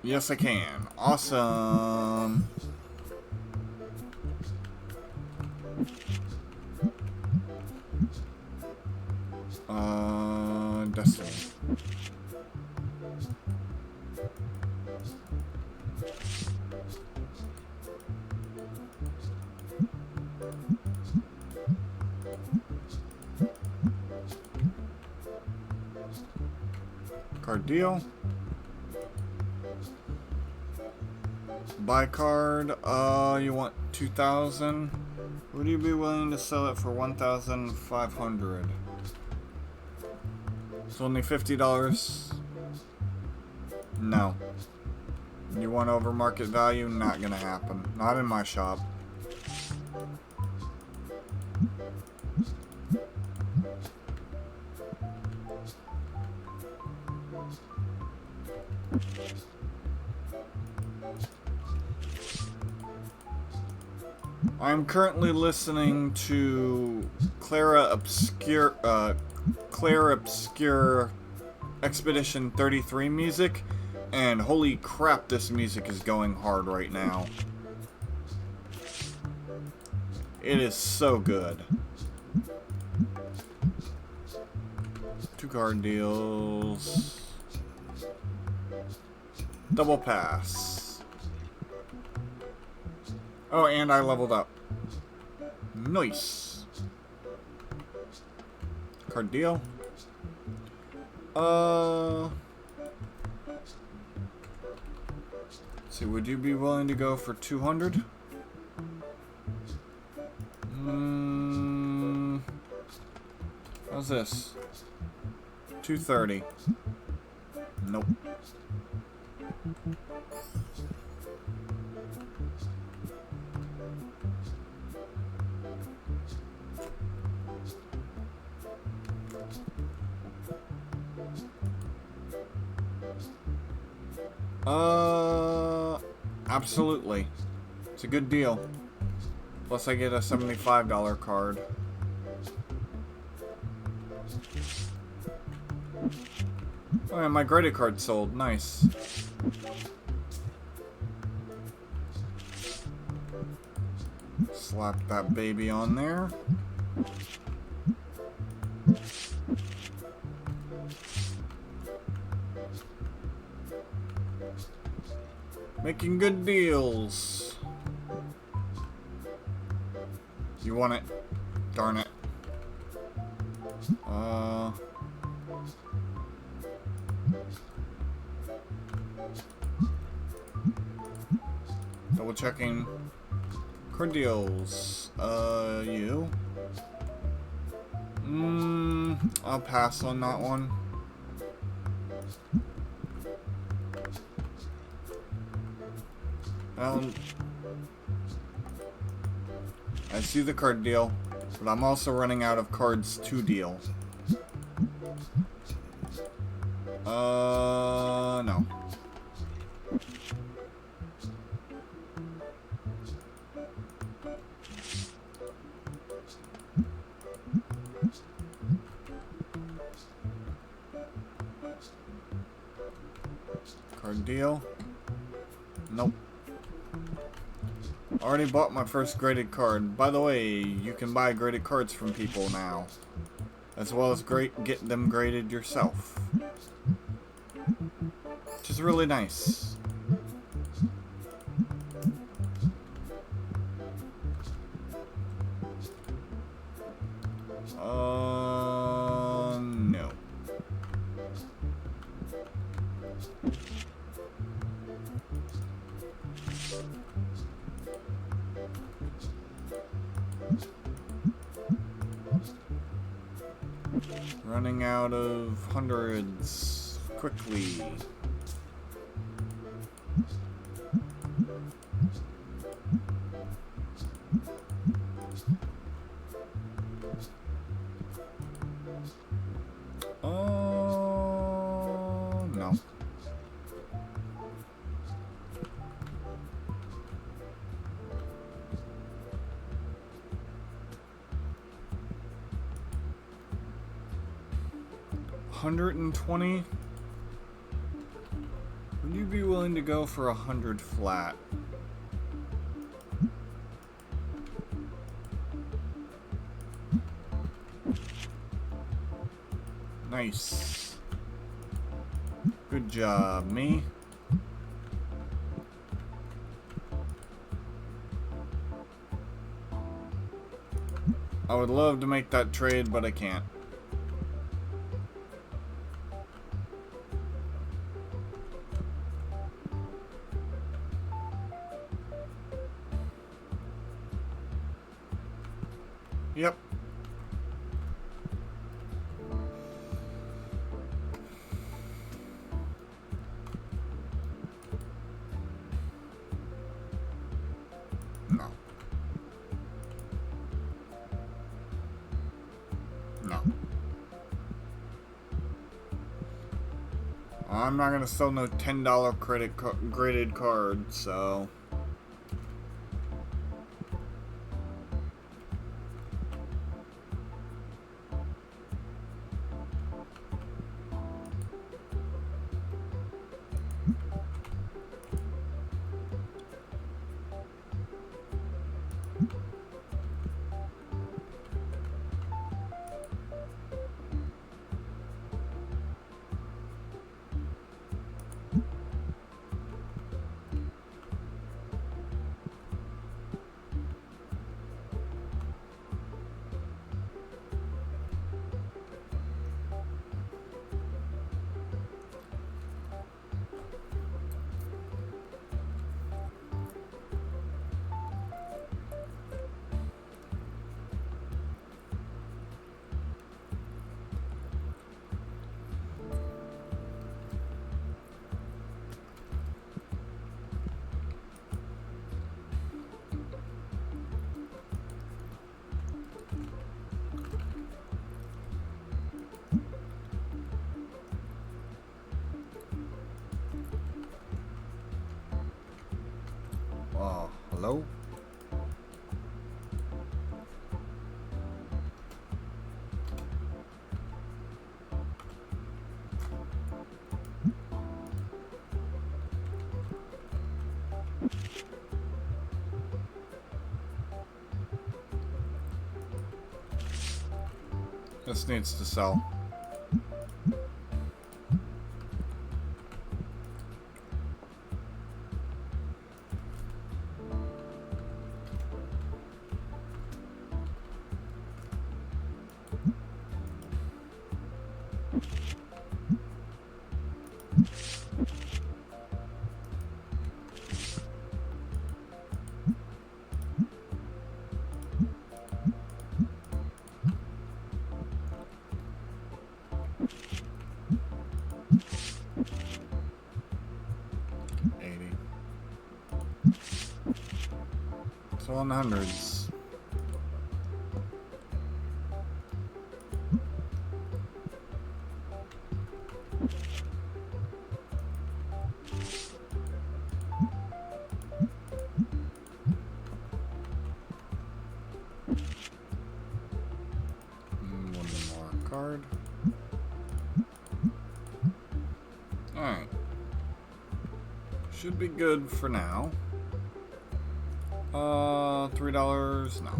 Yes, I can. Awesome. Destiny. Card deal. Buy card, you want 2,000. Would you be willing to sell it for 1,500? It's only $50. No. You want over market value? Not gonna happen. Not in my shop. I'm currently listening to Clara Obscure Expedition 33 music, and holy crap, this music is going hard right now. It is so good. Two card deals. Double pass. Oh, and I leveled up. Nice. Card deal. Let's see, would you be willing to go for 200? How's this? 230. Nope. Absolutely. It's a good deal. Plus I get a $75 card. Oh, and my graded card sold. Nice. Slap that baby on there. Making good deals. You want it? Darn it. Double checking. Card deals. You. I'll pass on that one. I see the card deal, but I'm also running out of cards to deal. No. Card deal. Nope. Already bought my first graded card. By the way, you can buy graded cards from people now, as well as get them graded yourself, which is really nice. No. Running out of hundreds quickly. No. $120? Would you be willing to go for 100 flat? Nice. Good job, me. I would love to make that trade, but I can't. Yep. No. No. I'm not gonna sell no $10 graded card, so... This needs to sell. So on the hundreds. One more card. Alright. Should be good for now. $3, no.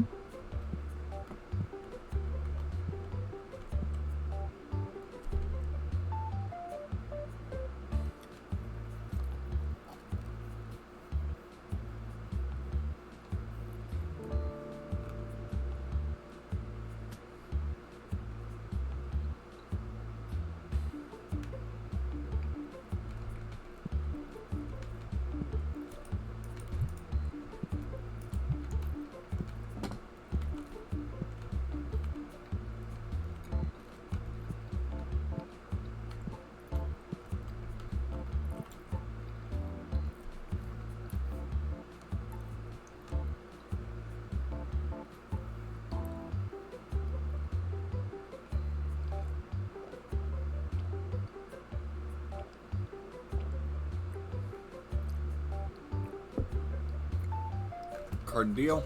Card deal.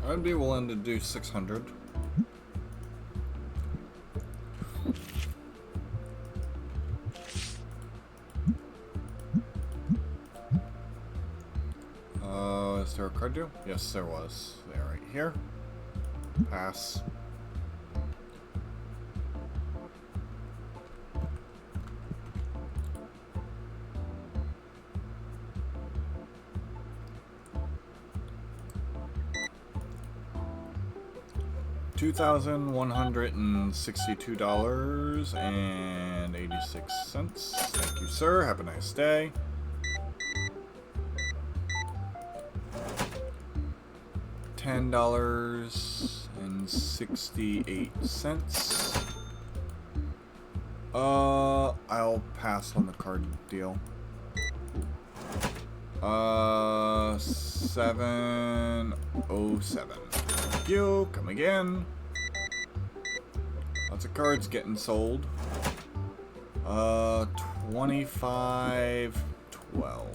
I'd be willing to do 600. Is there a card deal? Yes, there was. There, right here. Pass. $2,162.86. Thank you, sir. Have a nice day. $10.68. I'll pass on the card deal. 707. Thank you. Come again. Lots of cards getting sold. 2512.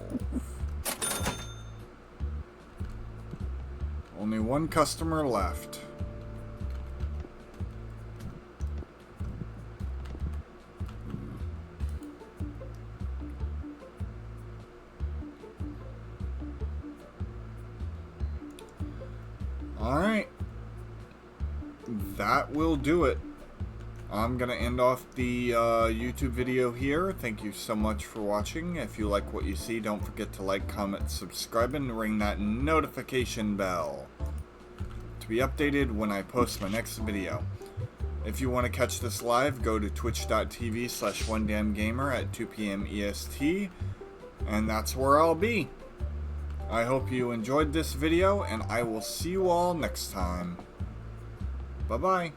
Only one customer left. Alright. That will do it. I'm going to end off the YouTube video here. Thank you so much for watching. If you like what you see, don't forget to like, comment, subscribe, and ring that notification bell to be updated when I post my next video. If you want to catch this live, go to twitch.tv/onedamngamer at 2 p.m. EST, and that's where I'll be. I hope you enjoyed this video, and I will see you all next time. Bye-bye.